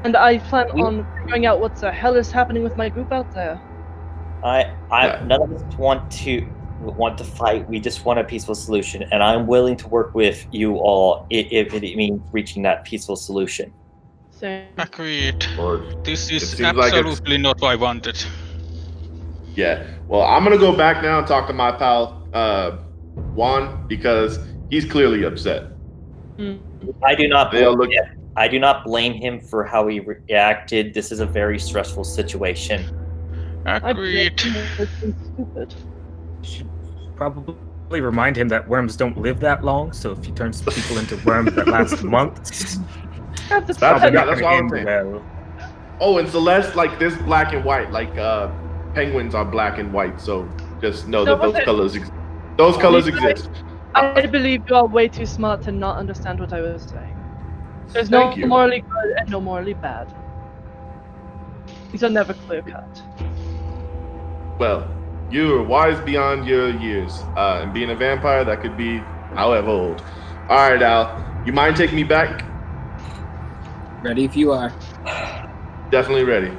And I plan on figuring out what the hell is happening with my group out there. None of us want to fight. We just want a peaceful solution, and I'm willing to work with you all if it means reaching that peaceful solution. Same. Agreed. Lord. This It is seems like absolutely not what I wanted. Yeah. Well, I'm gonna go back now and talk to my pal Juan, because he's clearly upset. I do not They all blame look- him. I do not blame him for how he reacted. This is a very stressful situation. Agreed. Stupid. Should probably remind him that worms don't live that long, so if he turns people into worms that last months, That's why I was saying. well. Oh, and Celeste, there's black and white. Penguins are black and white, so just know that those colors exist. I believe you are way too smart to not understand what I was saying. There's no Thank you. morally good and no morally bad. These are never clear cut. Well, you are wise beyond your years, and being a vampire, that could be however old. All right, Al, you mind taking me back? Ready if you are. Definitely ready.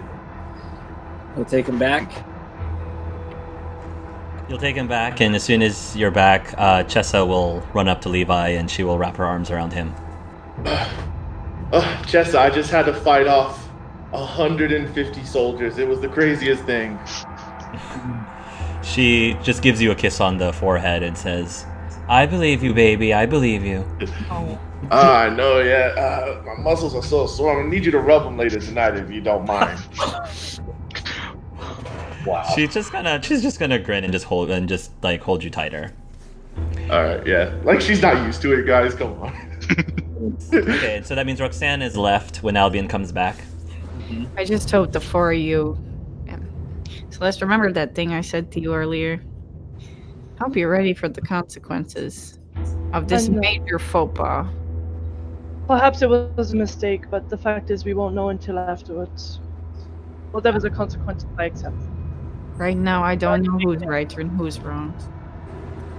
We'll take him back. You'll take him back, and as soon as you're back, Chessa will run up to Levi and she will wrap her arms around him. Chessa, I just had to fight off 150 soldiers. It was the craziest thing. She just gives you a kiss on the forehead and says, "I believe you, baby. I believe you." Oh. I know, yeah. My muscles are so sore. I'm gonna need you to rub them later tonight if you don't mind. Wow. She's just gonna grin and just hold you tighter. All right, yeah. She's not used to it, guys. Come on. Okay, so that means Roxanne is left when Albion comes back. I just hope the four of you. So let's remember that thing I said to you earlier. Hope you're ready for the consequences of this I know. major faux pas. Perhaps it was a mistake, but the fact is we won't know until afterwards. Whatever the consequences, I accept. Right now, I don't know who's right and who's wrong.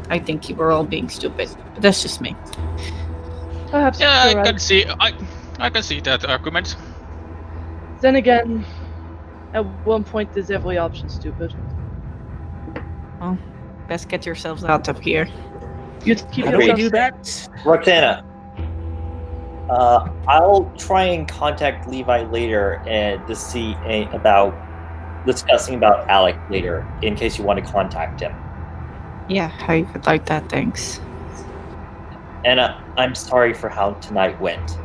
I think you were all being stupid, but that's just me. Perhaps Yeah, you're I right. can see. I can see that argument. Then again, at one point is every option stupid. Well, best get yourselves out of here. You keep How do we yourself do safe. that? Roxana, I'll try and contact Levi later and to see about discussing about Alec later, in case you want to contact him. Yeah, I would like that, thanks. And I'm sorry for how tonight went.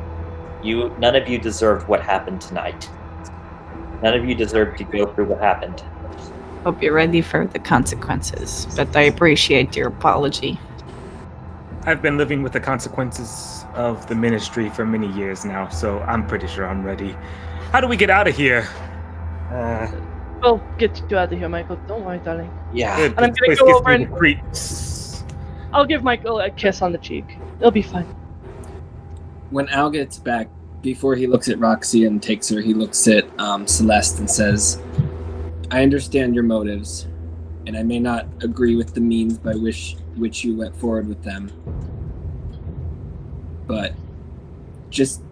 None of you deserved what happened tonight. None of you deserved to go through what happened. Hope you're ready for the consequences, but I appreciate your apology. I've been living with the consequences of the ministry for many years now, so I'm pretty sure I'm ready. How do we get out of here? We'll get you out of here, Michael. Don't worry, darling. Yeah. Good. And I'm This gonna place go gives over me and- the creeps. I'll give Michael a kiss on the cheek. It'll be fine. When Al gets back, before he looks at Roxy and takes her, he looks at Celeste and says, I understand your motives, and I may not agree with the means by which you went forward with them. But just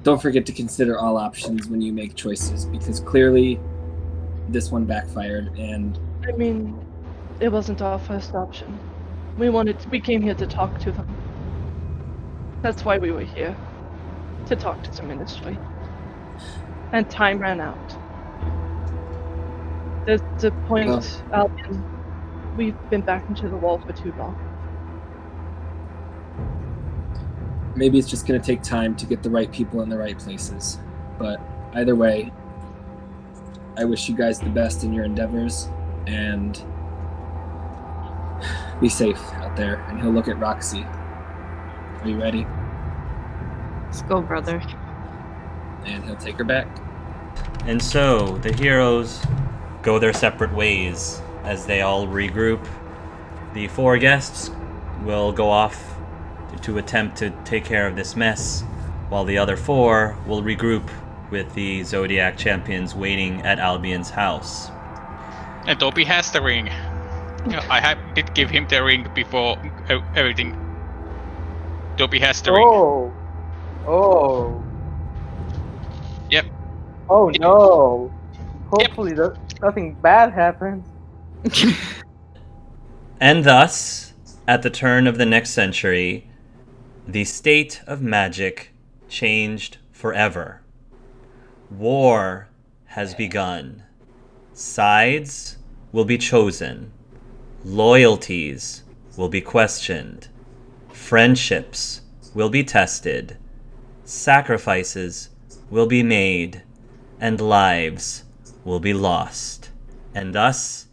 don't forget to consider all options when you make choices, because clearly this one backfired, and I mean, it wasn't our first option. We came here to talk to them. That's why we were here. To talk to the ministry. And time ran out. There's the point, Albion. We've been back into the wall for too long. maybe it's just going to take time to get the right people in the right places. But either way, I wish you guys the best in your endeavors, and be safe out there. And he'll look at Roxy. Are you ready? Let's go, brother. And he'll take her back. And so the heroes go their separate ways as they all regroup. The 4 guests will go off to attempt to take care of this mess, while the other 4 will regroup with the Zodiac champions waiting at Albion's house. And Toby has the ring. I did give him the ring before everything. Toby has the ring. Oh. Yep. Oh Yep. no. Hopefully nothing bad happens. And thus, at the turn of the next century, the state of magic changed forever. War has begun. Sides will be chosen. Loyalties will be questioned. Friendships will be tested. Sacrifices will be made. And lives will be lost. And thus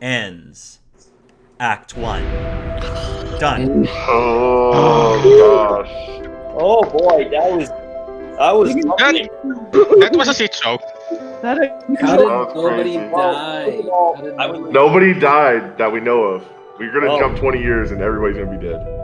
ends Act 1. Done. Oh gosh. Oh boy, that was That was a shit show. How did That's nobody crazy. die? How did I would- nobody- Nobody died that we know of. We're gonna Oh. jump 20 years and everybody's gonna be dead.